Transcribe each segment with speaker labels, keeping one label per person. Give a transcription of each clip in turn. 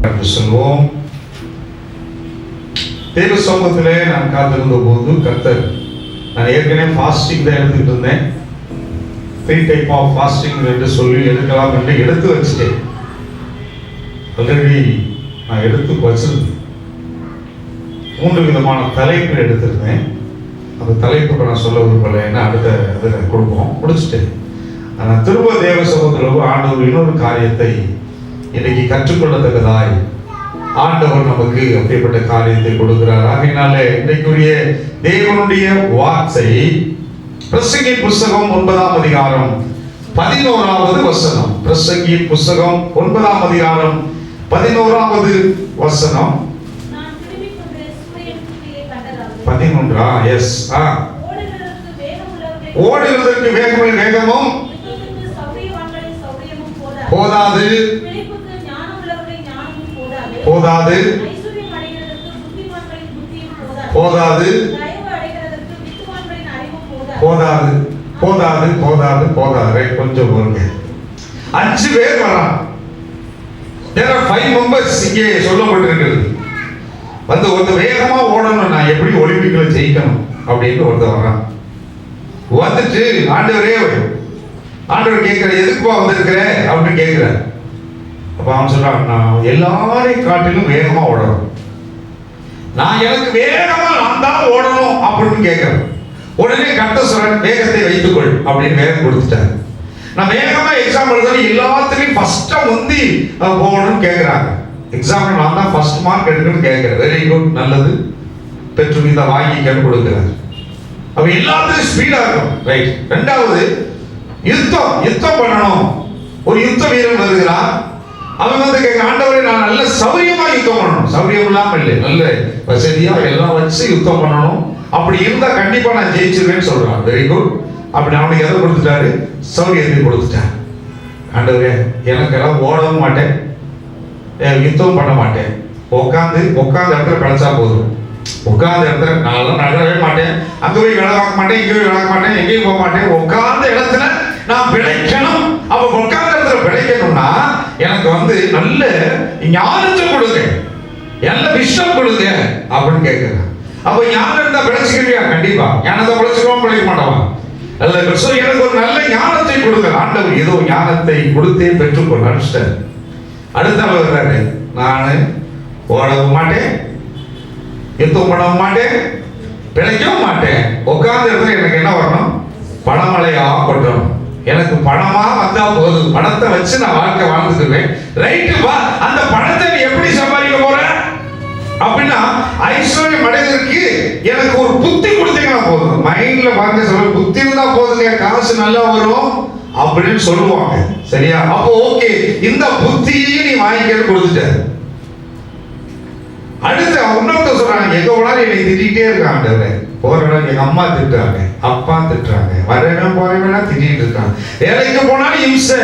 Speaker 1: என்று சொல்வோம். தேவ சமூகத்திலே நான் காத்திருந்த போது கர்த்தர், நான் ஏற்கனவே ஃபாஸ்டிங் தான் எடுத்துக்கிட்டு இருந்தேன். 3 டைப் ஆஃப் ஃபாஸ்டிங் என்று சொல்லி எடுக்கலாம் என்று எடுத்து வச்சுட்டேன். ஆல்ரெடி நான் எடுத்து வச்சிருந்தேன். 3 விதமான தலைப்பு எடுத்திருந்தேன். அந்த தலைப்புக்கு நான் சொல்ல விரும்பலை, ஏன்னா அடுத்த இதில் கொடுப்போம், முடிச்சுட்டேன். ஆனால் திரும்ப தேவ சமூகத்தில் ஆண்டவர் இன்னொரு காரியத்தை இன்னைக்கு கற்றுக்கொள்ளத்தக்கதாய் ஆண்டவர் நமக்கு அப்படிப்பட்ட காரியத்தை கொடுக்கிறார். ஆகையினாலே இன்றைக்குரிய தேவனுடைய வார்த்தை பிரசங்கியின் புஸ்தகம் 9ஆம் அதிகாரம் 11வது வசனம். பிரசங்கியின் புஸ்தகம் 9ஆம் அதிகாரம் 11வது வசனம். 11 எஸ். ஓடுகிறதற்கு வேகமும் போதாது, போதாது, போதாது, போதாது, போதாது, போதாது, போதாது. கொஞ்சம் போருங்க. 5 பேர் வரான். There are 5 members இங்கே சொல்லப்பட்டிருக்கிறது. வந்து ஒருத்தர் வேகமா ஓடணும், நான் எப்படி ஒலிம்பிக்ல ஜெயிக்கணும் அப்படின்னு ஒருத்தர் வரான். வந்துட்டு ஆண்டவர் கேட்கிற, எதுக்குப்பா வந்திருக்கிற அப்படின்னு கேட்கிறார். அப்ப அவன் சொல்றான், நான் எல்லாரையும் காட்டிலும் வேகமா ஓடணும், எனக்கு வேகமா நான் தான் ஓடணும் அப்படின்னு கேட்கிறேன். உடனே கர்த்தர் சொல்றார், வேகத்தை வைத்துக்கொள் அப்படின்னு வேகம் கொடுத்துட்டாரு. நான் வேகமா எக்ஸாம் எழுதணும், எல்லாத்துலயும் ஃபர்ஸ்டா முந்தி போகணும்னு கேட்கிறாங்க. எக்ஸாம்ல நான் தான் ஃபர்ஸ்ட் மார்க் எடுக்கணும்னு கேட்கிறேன். வெரி குட், நல்லது, பெற்று இதை வாங்கி கொடுக்கிறார். அப்ப எல்லாத்துலயும் ஸ்பீடா இருக்கும். ரைட். 2வது யுத்தம் பண்ணணும். ஒரு யுத்த வீரன் வருகிறான். அவன் வந்து கேட்க, ஆண்டவரே நான் நல்ல சௌரியமா யுத்தம் பண்ணணும், சௌரியம் இல்லாம இல்லை, நல்ல வசதியா எல்லாம் வச்சு யுத்தம் பண்ணணும், அப்படி இருந்தா கண்டிப்பா நான் ஜெயிச்சிருவேன்னு சொல்றான். Very good. அப்படி அவனுக்கு எதை கொடுத்துட்டாரு? சௌரியத்தை கொடுத்துட்டாரு. ஆண்டவரே எனக்கு எல்லாம் ஓடவும் மாட்டேன், யுத்தம் பண்ண மாட்டேன், உட்காந்து இடத்துல கழிச்சா போதும், உட்கார்ந்த இடத்துல நான் நகரவே மாட்டேன், அங்க போய் வேலை பார்க்க மாட்டேன், இங்கே போய் வேலை பார்க்க மாட்டேன், எங்கேயும் போக மாட்டேன், உட்கார்ந்த இடத்துல நான் பிழைக்கணும். அப்ப உட்கார்ந்த இடத்துல பிழைக்கணும்னா எனக்கு வந்து நல்ல ஞானத்தை கொடுங்க, நல்ல விஷயம் கொடுங்க அப்படின்னு கேட்கிறேன். அப்ப ஞானம் இருந்தா பிழைச்சிக்கிறியா? கண்டிப்பா. ஞானத்தை பிழைச்சிருவோம், பிழைக்க மாட்டோம். நல்ல எனக்கு ஒரு நல்ல ஞானத்தை கொடுங்க. ஆண்டவர் ஏதோ ஞானத்தை கொடுத்தே பெற்றுக்கொள்ள அனுஷ்டார். அடுத்த வர்றாரு, நான் ஓடவும் மாட்டேன், யுத்தம் பண்ணவும் மாட்டேன், பிழைக்கவும் மாட்டேன், உட்கார்ந்த இடத்துல எனக்கு என்ன வரணும்? பணமழையா கொட்டணும். எனக்கு பணமா வந்தா போதும், பணத்தை வச்சு நான் வாழ்க்கை வாழ்ந்துக்குவேன். ரைட்டு, வா, அந்த பணத்தை நீ எப்படி சம்பாதிக்க போற அப்படின்னா, ஐஸ்வர்யம் அடைவதற்கு எனக்கு ஒரு புத்தி கொடுத்தீங்கன்னா போதும். மைண்ட்ல பார்க்க சொல்ல, புத்தி இருந்தா போதுங்க, காசு நல்லா வரும் அப்படின்னு சொல்லுவாங்க. சரியா? அப்போ ஓகே, இந்த புத்தியை நீ வாங்கிக்க கொடுத்துட்ட. அடுத்து இன்னொருத்தர் சொல்றாங்க, எங்க போனாலும் என்னை திட்டிகிட்டே இருக்காங்க. போற இடம் எங்க அம்மா திட்டுறாங்க, அப்பா திட்டுறாங்க, வர இடம் போற இடம் திட்டிட்டு இருக்காங்க. வேலைக்கு போனாலும் இம்சை,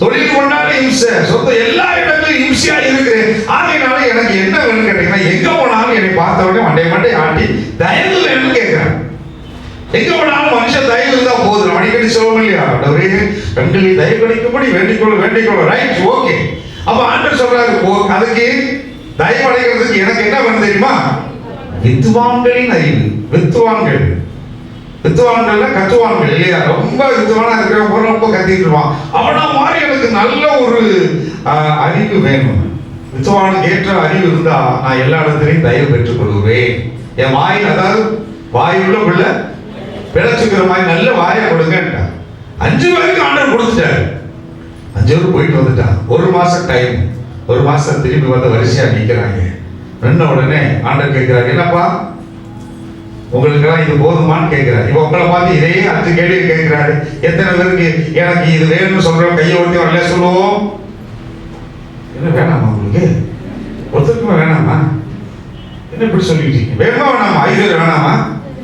Speaker 1: தொழில் பண்ணாலும் இம்சை, சொந்த எல்லா இடங்களும் இம்சையா இருக்கு. ஆகையினால எனக்கு என்ன வேணும்னு கேட்டீங்கன்னா, எங்க போனாலும் என்னை பார்த்த உடனே மண்டை ஆட்டி தயவு வேணும்னு கேட்கிறேன். எங்க போனாலும் மனுஷன் தயவு இருந்தா போதும். அடிக்கடி சொல்லுவோம் இல்லையா, ஒரே பெண்களில் தயவு கிடைக்கும்படி வேண்டிக்கொள்ள. Right, okay. அப்ப ஆண்டவர் சொல்றாரு, அதுக்கு தயவு அடைகிறதுக்கு எனக்கு என்ன வேணும் தெரியுமா? வித்துவான்களின் அறிவு. வித்துவான்கள் கத்துவான்கள் இல்லையா? ரொம்ப வித்துவானா இருக்கிறவங்க ரொம்ப கத்திட்டு இருப்பான். அவனா மாதிரி எனக்கு நல்ல ஒரு அறிவு வேணும். வித்துவானுக்கு ஏற்ற அறிவு இருந்தா நான் எல்லா இடத்துலையும் தயவு பெற்றுக் கொள்கிறேன். என் வாயில், அதாவது வாயுள்ள பிள்ளை பிழைச்சுக்கிற மாதிரி நல்ல வாயை கொடுங்க. 5 பேருக்கு ஆண்டவர் கொடுத்துட்டாரு. 5 பேர் போயிட்டு வந்துட்டான். 1 மாசம் டைம். 1 மாசம் திரும்பி வந்து வரிசையா நிற்கிறாங்க. நின்ன உடனே ஆண்டவர் கேட்கிறாரு, என்னப்பா உங்களுக்கெல்லாம் இது போதுமான்னு கேட்கிறாரு. இப்போ உங்களை பார்த்து இதே 5 கேள்வி கேட்கிறாரு. எத்தனை பேருக்கு எனக்கு இது வேணும்னு சொல்றோம்? கையை ஒட்டி வரல சொல்லுவோம். என்ன வேணாமா உங்களுக்கு? ஒருத்தருக்குமே வேணாமா? என்ன இப்படி சொல்லிட்டீங்க? வேணுமா வேணாமா? ஐஸ்வர்யம் வேணாமா?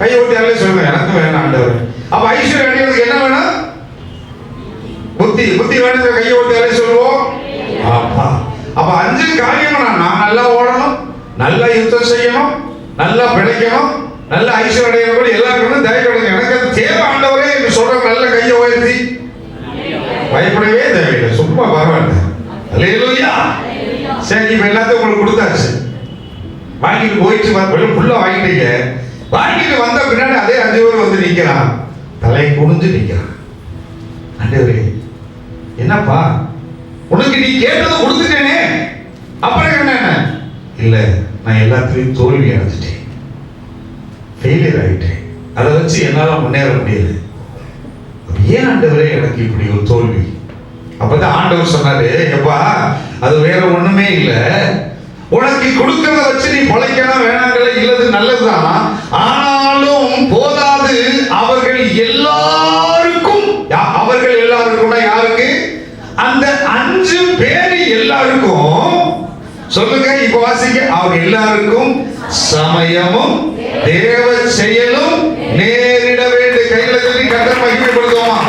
Speaker 1: கையை ஒட்டி வரல சொல்லுங்க, எனக்கும் வேணாம் ஆண்டவர். அப்ப ஐஸ்வர்யம் அடைகிறதுக்கு என்ன வேணும்? புத்தி வேணும். கையை ஒட்டி வரல சொல்லுவோம். அப்ப 5 காரியம், நான் நல்லா ஓடணும், நல்லா யுத்தம் செய்யணும், நல்லா பிழைக்கணும், நல்ல ஐஸ்வர்யம் அடையணும், எல்லாருக்கும் தயவு. எனக்கு அது தேவை ஆண்டவரே என்று சொல்ற நல்ல கையை உயர்த்தி பயப்படவே தேவையில்லை, சும்மா பரவாயில்ல. அல்லேலூயா. சரி, இப்ப எல்லாத்தையும் உங்களுக்கு கொடுத்தாச்சு, வாங்கிட்டு போயிட்டு ஃபுல்லா வாங்கிட்டீங்க. வாங்கிட்டு வந்த பின்னாடி அதே 5 பேர் வந்து நிக்கிறான், தலை குனிஞ்சு நிக்கிறான். ஆண்டவரே என்னப்பா, உனக்கு நீ கேட்டதை கொடுத்துட்டேனே, அப்புறம் என்ன? இல்ல, நான் எல்லாத்துலயும் தோல்வி அடைஞ்சிட்டேன், ஃபெயிலியர் ஆயிட்டேன், அதை வச்சு என்னால முன்னேற முடியாது. ஏன் ஆண்டவரே எனக்கு இப்படி ஒரு தோல்வி? அப்பதான் ஆண்டவர் சொன்னாரு, எப்பா அது வேற ஒண்ணுமே இல்ல, உனக்கு கொடுக்கறத வச்சு நீ பொழைக்கணும் வேணாங்களே, இல்லது நல்லதுதான், ஆனாலும் போதாது. அவர்கள் எல்லாருக்கும் யாருக்கு? அந்த 5 பேர் எல்லாருக்கும். சொல்லுங்க, இப்ப வாசிங்க. அவங்க எல்லாருக்கும் சமயமும் தேவ செயலும் நேரிட வேண்டும். கையில சொல்லி கர்த்தரை மகிமைப்படுத்துவோமா?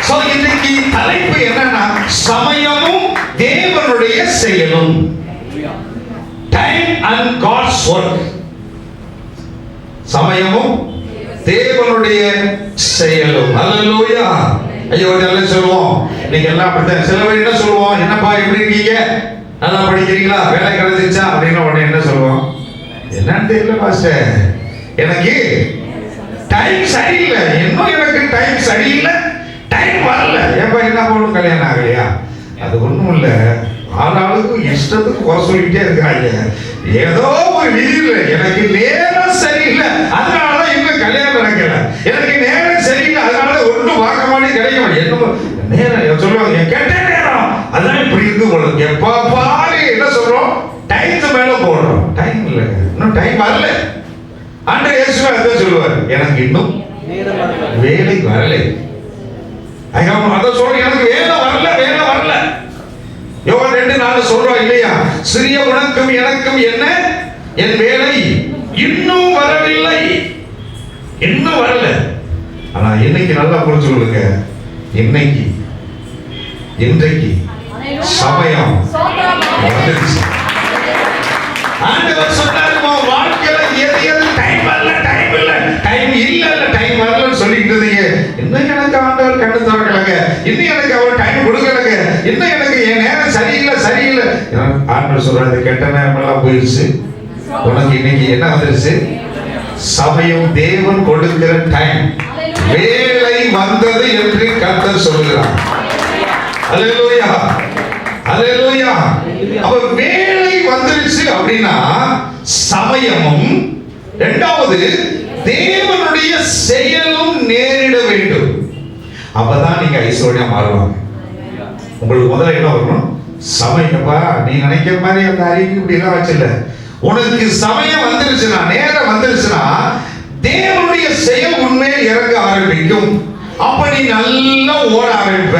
Speaker 1: சோ இன்னைக்கு தலைப்பு என்னன்னா, சமயமும் தேவனுடைய செயலும். Time and God's work. சமயமும் தேவனுடைய செயலும். அல்லேலூயா. ஐயோ, இதெல்லாம் சொல்லுவோம், நீங்க எல்லாம் அப்படித்தான். சில பேர் என்ன சொல்லுவோம், என்னப்பா எப்படி இருக்கீங்க, நல்லா படிக்கிறீங்களா, வேலை கிடைச்சிச்சா அப்படின்னு உடனே என்ன சொல்லுவோம், என்னன்னு தெரியல பாஸ்டர், எனக்கு டைம் சரியில்லை, இன்னும் எனக்கு டைம் சரியில்லை, டைம் வரல. ஏப்பா என்ன பண்ணணும், கல்யாணம் ஆகலையா? அது ஒண்ணும் இல்ல, ஆளாளுக்கு இஷ்டத்துக்கு குறை சொல்லிட்டே இருக்காங்க. ஏதோ ஒரு விதியில எனக்கு நேரம் சரியில்லை, அதனாலதான் இன்னும் கல்யாணம் நடக்கல. எனக்கு நேரம் சரியில்லை, அதனால ஒன்றும் பார்க்க மாட்டேன், கிடைக்க மாட்டேன். நேரம் சொல்லுவாங்க, கெட்ட நேரம், அதான் இப்படி இருந்து போடுறது. எப்ப பாரு என்ன சொல்றோம், டைம் மேல போடுறோம். டைம் இல்லைங்க, இன்னும் டைம் வரல. ஆண்டவர் இயேசுவே அதான் சொல்லுவார், எனக்கு இன்னும் வேலை வரலை. அதான் சொல்றேன், எனக்கு வேலை வரல. யோவான் 2:4 சொல்றோம் இல்லையா, சிறிய உனக்கும் எனக்கும் என்ன, என் வேலை இன்னும் வரவில்லை, இன்னும் வரல. ஆனா இன்னைக்கு நல்லா புரிஞ்சு கொள்ளுங்க, இன்றைக்கு சமயம் வந்துருச்சு. ஆண்டவர் சொன்னாரு, வாழ்க்கையில எது டைம் வரல, டைம் இல்ல, டைம் வரலன்னு சொல்லிட்டு இருந்தீங்க. இன்னும் எனக்கு ஆண்டவர் கண்ணு திறக்கலங்க, இன்னும் எனக்கு அவர் டைம் கொடுக்கலங்க, இன்னும் எனக்கு என் நேரம் சரியில்லை. ஆண்டவர் சொல்றாரு, கெட்ட நேரம் எல்லாம் போயிடுச்சு, உனக்கு இன்னைக்கு என்ன வந்துருச்சு, சமயம். தேவன் கொடுக்கிற டைம், வேலை வந்தது என்று கர்த்தர் சொல்கிறார். அல்லேலூயா, அல்லேலூயா. அப்ப வேலை வந்துருச்சு அப்படின்னா சமயமும், இரண்டாவது தேவனுடைய செயலும் நேரிட வேண்டும். அப்பதான் நீங்க ஐஸ்வர்யம் மாறுவாங்க. உங்களுக்கு முதல்ல என்ன வரணும், சமயப்பா. நீ நினைக்கிற மாதிரி அந்த அறிவு இப்படி எல்லாம் வச்சில்ல, உனக்கு சமயம் வந்துருச்சுன்னா, நேரம் வந்துருச்சுன்னா தேவனுடைய செயல் உண்மையில் இறங்க ஆரம்பிக்கும். அப்ப நீ நல்லா ஓட ஆரம்பிப்ப.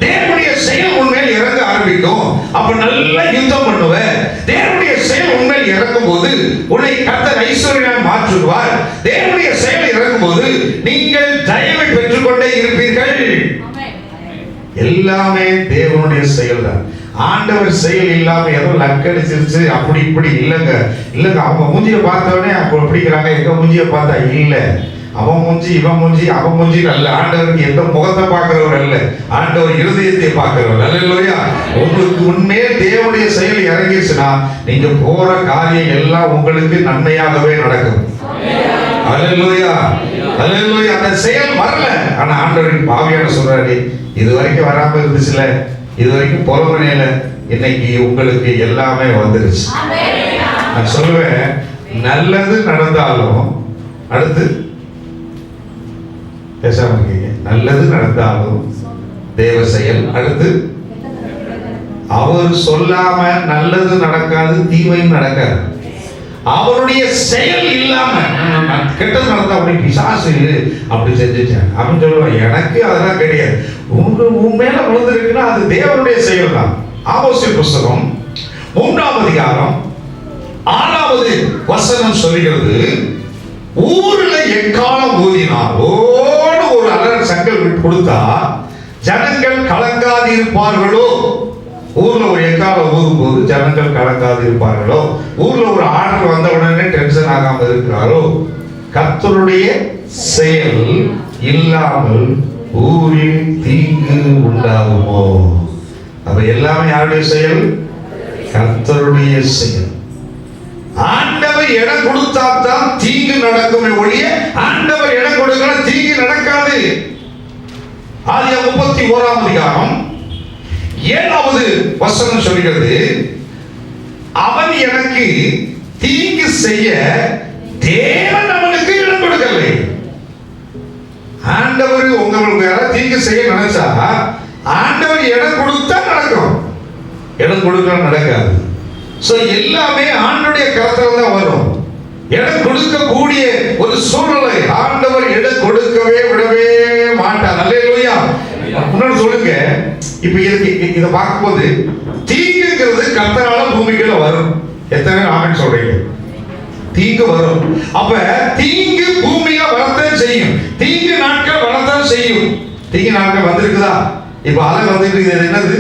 Speaker 1: தேவனுடைய செயல் உண்மையில் இறங்க ஆரம்பிக்கும், அப்ப நல்லா யுத்தம் பண்ணுவ. தேவனுடைய செயல் உண்மையில் இறங்கும் போது உன்னை கர்த்தர் ஐஸ்வர்யம் மாற்றுவார். தேவனுடைய செயல் இறங்கும் போது நீங்கள் தயவை பெற்றுக்கொண்டே இருப்பீர்கள். எல்லாமே தேவனுடைய செயல் தான். ஆண்டவர் செயல் இல்லாம ஏதோ லக்கடிச்சிருச்சு அப்படி இப்படி இல்லைங்க. அவங்க மூஞ்சியை பார்த்தவனே அப்போ பிடிக்கிறாங்க, எங்க மூஞ்சியை பார்த்தா இல்ல, அவன் மூஞ்சி இவன் மூஞ்சி அவன் மூஞ்சி அல்ல. ஆண்டவருக்கு எந்த முகத்தை பார்க்கிறவர் அல்ல, ஆண்டவர் இருதயத்தை பார்க்கிறவர். அல்லேலூயா. உங்களுக்கு உண்மையே தேவனுடைய செயல் இறங்கிடுச்சுன்னா நீங்க போற காரியம் எல்லாம் உங்களுக்கு நன்மையாகவே நடக்கும். அல்லேலூயா, அல்லேலூயா. அந்த செயல் வரல, ஆனா ஆண்டவரின் பாவியான சொல்றாரு, இது வரைக்கும் வராம இருந்துச்சுல, இது வரைக்கும் புலவனையில, இன்னைக்கு உங்களுக்கு எல்லாமே வந்துருச்சு. நான் சொல்லுவேன், நல்லது நடந்தாலும் அடுத்து பேசாம இருக்கீங்க. நல்லது நடந்தாலும் தேவ செயல், அடுத்து அவர் சொல்லாம நல்லது நடக்காது, தீமையும் நடக்காது. அவருடைய செயல் இல்லாம கெட்டது நடந்தா அப்படி பிசாசு அப்படி செஞ்சுட்டேன் அப்படின்னு சொல்லுவான். எனக்கு அதெல்லாம் கிடையாது. உன் மேல விழுந்திருக்குன்னா அது தேவனுடைய செயல் தான். ஆமோசின் புஸ்தகம் 3ஆம் அதிகாரம் 6வது வசனம் சொல்லுகிறது, ஊர்ல எக்காலம் ஊதினால் ஓடு ஒரு அலர் சங்கல் கொடுத்தா ஜனங்கள் கலங்காது இருப்பார்களோ. ஊர்ல ஒரு எக்காலம் ஊதும் போது ஜனங்கள் கலங்காது இருப்பார்களோ. ஊர்ல ஒரு ஆர்டர் வந்த உடனே டென்ஷன் ஆகாம இருக்கிறாரோ. கர்த்தருடைய செயல் இல்லாமல் ஊரில் தீங்கு உண்டாகுமோ. அப்ப எல்லாமே யாருடைய செயல்? கர்த்தருடைய செயல். ஆண்டவர் இடம் கொடுத்தால்தான் தீங்கு நடக்குமே ஒழிய ஆண்டவர் இடம் கொடுக்கல தீங்கு நடக்காது. ஆதியாகமம் 31ஆம் அதிகாரம் 7வது வசனம் சொல்கிறது, அவன் எனக்கு தீங்கு செய்ய தேவன் அவனுக்கு இடம் கொடுக்கவில்லை. ஆண்டவர் உங்களுக்கு யாராவது தீங்கு செய்ய நினைச்சா ஆண்டவர் இடம் கொடுத்தா நடக்கும், இடம் கொடுக்க நடக்காது. சோ எல்லாமே ஆண்டவருடைய கருத்துல தான் வரும். இடம் கொடுக்கக்கூடிய ஒரு சூழ்நிலை ஆண்டவர் இடம் கொடுக்கவே விடவே மாட்டார். அல்லேலூயா. முன்னாடி சொல்லுங்க. இப்ப இதை பார்க்கும்போது தீங்குங்கிறது கர்த்தரால பூமிக்குள்ள வரும். எத்தனை ஆமென் சொல்றீங்க? தீங்கு வரும். அப்ப தீங்கு பூமியில வரத்தான் செய்யும். தீங்கு நாட்கள் வரத்தான் செய்யும். தீங்கு நாட்கள் வந்திருக்குதா? இப்ப அலை வந்துட்டு இருக்குது. என்னது?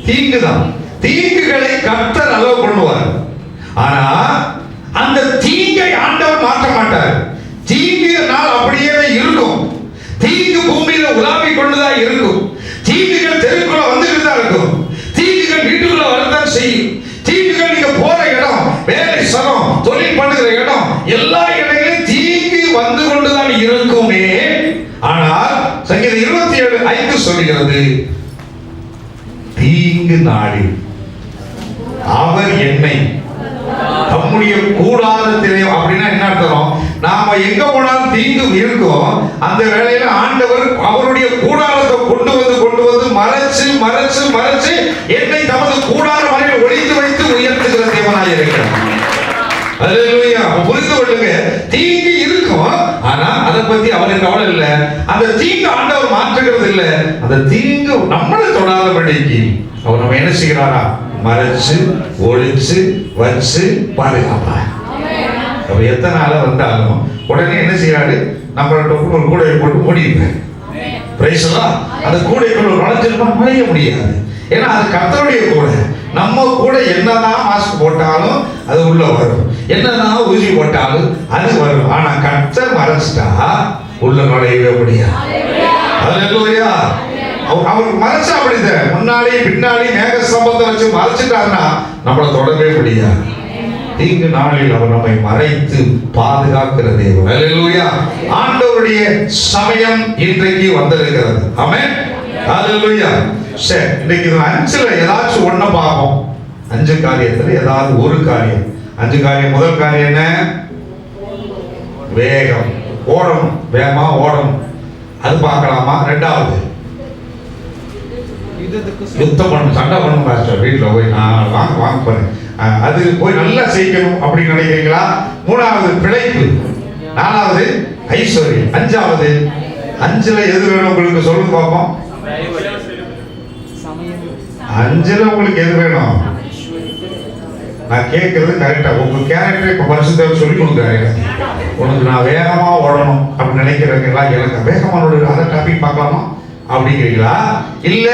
Speaker 1: தீங்கு தான். தீங்குகளை கர்த்தர் அலோவ் பண்ணுவார். ஆனா அந்த தீங்கை ஆண்டவர் மாற்ற மாட்டார். தீங்கு நாள் அப்படியே இருக்கும். தீங்கு பூமியில உலாவி கொண்டுதான் இருக்கும். தீங்குகள் தெருக்குள்ள வந்துட்டு தான் இருக்கும். தீங்குகள் வீட்டுக்குள்ள வரத்தான் செய்யும். தீங்குகள் நீங்க போற இடம், வேலை ஸ்தலம், தொழில் பண்ணுகிற இடம், எல்லா இடங்களிலும் தீங்கு வந்து கொண்டுதான் இருக்குமே. ஆனால் சங்கீதம் 27:5 சொல்கிறது, தீங்கு நாளில் அவர் என்னை தம்முடைய கூடாரத்திலே. அப்படின்னா என்ன அர்த்தம்? நாம எங்க போனாலும் தீங்கு இருக்கும். அந்த வேளையில ஆண்டவர் அவருடைய கூடாரத்தை கொண்டு வந்து மறைச்சு மறைச்சு மறைச்சு என்னை தமது கூடார மறைவில் ஒளித்து வைத்து உயர்த்துகிற தேவனாய் இருக்கிறார். அல்லேலூயா. புரிந்து கொள்ளுங்க. தீங்கு இருக்கும், ஆனா அதை பத்தி அவருக்கு கவலை இல்லை. அந்த தீங்கு ஆண்டவர் மாற்றுகிறது இல்லை. அந்த தீங்கு நம்மளை தொடாதபடிக்கு அவர் நம்ம என்ன செய்கிறாரா? மறைச்சு ஒழிச்சு வச்சு பாதுகாப்பார். அப்ப எத்தனை நாள வந்தாலும் உடனே என்ன செய்யறாரு? நம்மள்ட்ட ஒரு கூடையை போட்டு மூடிடுறாரு. அந்த கூடைக்குள்ள நுழைஞ்சிருந்தா நுழைய முடியாது. ஏன்னா அது கர்த்தருடைய கூடை. நம்ம கூட என்னதான் மாஸ்க் போட்டாலும் அது உள்ள வரும், என்னதான் ஊசி போட்டாலும் அது வரும். ஆனா கர்த்தர் மறைச்சிட்டா உள்ள நுழையவே முடியாது. அல்லேலூயா. அவருக்கு மறைச்சா அப்படித முன்னாடி பின்னாடி மேக சம்பந்தத்தை வச்சு மறைச்சிட்டாருன்னா நம்மளை தொடவே முடியாது. தீங்கு நாளில் அவர் நம்மை மறைத்து பாதுகாக்கிற தேவன். அல்லேலூயா. ஆண்டவருடைய சமயம் இன்றைக்கு வந்திருக்கிறது. ஆமென். அல்லேலூயா. சரி, இன்னைக்கு 5ல ஏதாச்சும் ஒண்ணு பார்ப்போம். 5 காரியத்துல ஏதாவது ஒரு காரியம். 5 காரியம். முதல் காரியம் என்ன? வேகம், ஓடணும், வேகமா ஓடணும். அது பார்க்கலாமா? 2வது யுத்தம் பண்ணணும், சண்டை பண்ணணும். பாஸ்டர் வீட்டில் போய் நான் வாங்க போறேன், அது போய் நல்லா செய்யணும் அப்படின்னு நினைக்கிறீங்களா? 3வது பிழைப்பு, 4வது ஐஸ்வர்யம், 5வது 5ல எது வேணும் உங்களுக்கு சொல்லுங்க பார்ப்போம். 5ல உங்களுக்கு எது வேணும்? நான் கேட்கறது கரெக்டா? உங்க கேரக்டர் இப்ப பரிசுத்தவர் சொல்லி கொடுக்குறாரு. உனக்கு நான் வேகமா ஓடணும் அப்படின்னு நினைக்கிறீங்களா? எனக்கு வேகமா ஓடுற அதை டாபிக் பார்க்கலாமா அப்படிங்கிறீங்களா? இல்ல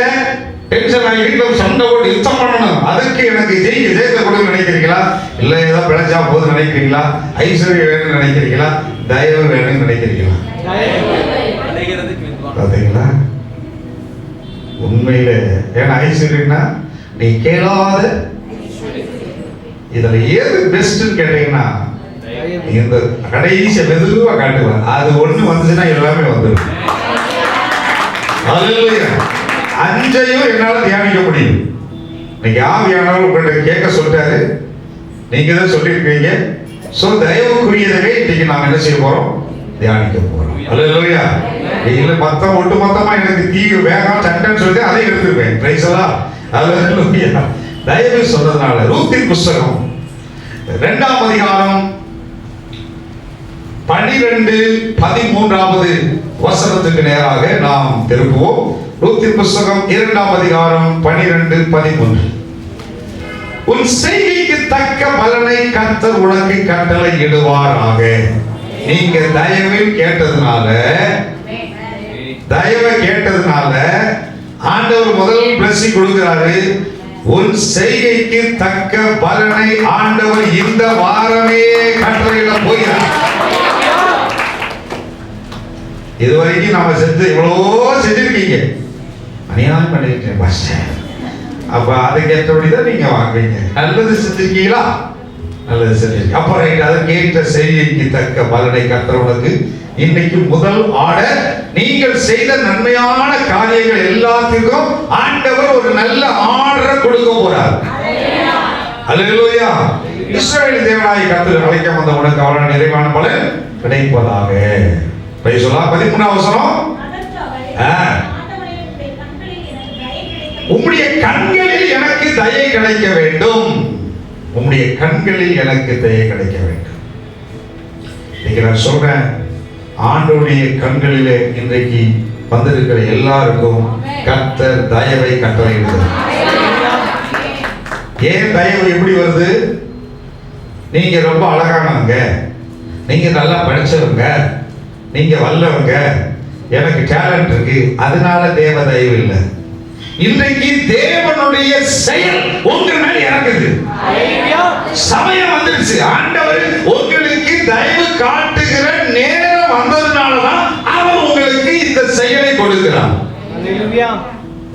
Speaker 1: டென்ஷன் ஆகி வீட்டில் சண்டை போட்டு யுத்தம் பண்ணணும், அதுக்கு எனக்கு ஜெயிக்க கொடுக்க நினைக்கிறீங்களா? இல்ல ஏதோ பிழைச்சா போதும் நினைக்கிறீங்களா? ஐஸ்வர்யம் வேணும்னு நினைக்கிறீங்களா? தயவு வேணும்னு நினைக்கிறீங்களா? பார்த்தீங்களா? உண்மையில ஏன்னா ஐஸ்வர்யம்னா நீ கேளாத, இதுல ஏது பெஸ்ட்னு கேட்டீங்கன்னா இந்த கடைசியை மெதுவா காட்டுவேன். அது ஒண்ணு வந்துச்சுன்னா எல்லாமே வந்துடும். அல்லேலூயா. 5ஐயும் என்னால தியானிக்க முடியும். நீங்க ஆவியானவர் உங்கள்கிட்ட கேட்க சொல்லிட்டாரு, நீங்க தான் சொல்லியிருக்கீங்க. சோ தயவுக்குரியதவே இன்னைக்கு நாம் என்ன செய்ய போறோம்? தியானிக்க போறோம். அல்லேலூயா. இல்ல மொத்தம் ஒட்டு மொத்தமா எனக்கு தீவு வேகம் சண்டைன்னு சொல்லிட்டு அதை எடுத்துருப்பேன். பிரைஸ் எல்லாம். அல்லேலூயா. தயவு சொல்றதுனால ரூத்தின் புஸ்தகம் 2ஆம் அதிகாரம் 12-13வது வசனத்துக்கு நேராக நாம் திருப்புவோம். ரூத்தின் புஸ்தகம் 2ஆம் அதிகாரம் 12-13. உன் செய்கைக்கு தக்க பலனை கர்த்தர் உனக்கு கட்டளை இடுவாராக. நீங்க தயவில் கேட்டதுனால ஆண்டவர் முதல் பிளஸிங் கொடுக்கிறாரு. உன் செய்கைக்கு தக்க பலனை ஆண்டவர் இந்த வாரமே கட்டளையிட போகிறார். இதுவரைக்கும் நாம செஞ்சு எவ்வளவோ செஞ்சிருக்கீங்க. அநியாயம் பண்ணிருக்கேன் பாஸ்டர், அப்ப அதுக்கேற்றபடிதான் நீங்க வாங்குவீங்க. நல்லது செஞ்சிருக்கீங்களா? நல்லது செஞ்சிருக்கீங்க. அப்ப ரைட், அதுக்கேற்ற செய்திக்கு தக்க பலனை கர்த்தருக்கு இன்னைக்கு முதல் ஆர்டர். நீங்கள் செய்த நன்மையான காரியங்கள் எல்லாத்துக்கும் ஆண்டவர் ஒரு நல்ல ஆர்டர் கொடுக்க போறார். அல்லேலூயா. இஸ்ரவேல் தேவனாகிய கர்த்தர் அழைக்க வந்த உனக்கு அவரால் நிறைவான பலன் கிடைப்பதாக. Praise the Lord. 13ஆம் வசனம். உம்முடைய கண்களில் எனக்கு தயை கிடைக்க வேண்டும். உம்முடைய கண்களில் எனக்கு தயை கிடைக்க வேண்டும். இன்னைக்கு நான் சொல்றேன், ஆண்டவருடைய கண்களிலே இன்றைக்கு வந்திருக்கிற எல்லாருக்கும் கர்த்தர் தயவை கட்டளையிடுகிறார். ஏன் தயவு எப்படி வருது? நீங்க ரொம்ப அழகானவங்க, நீங்க நல்லா படிச்சவங்க, நீங்க வல்லவங்க, எனக்கு டேலண்ட் இருக்கு, அதனால தேவ தயவு இல்லை. இன்றைக்கு தேவனுடைய செயல் உங்க மேல இறங்குது. சமயம் வந்துருச்சு. ஆண்டவர் உங்களுக்கு தயவு காட்டுகிற நேரம் வந்ததுனாலதான் அவர் உங்களுக்கு இந்த செயலை கொடுக்கிறார்.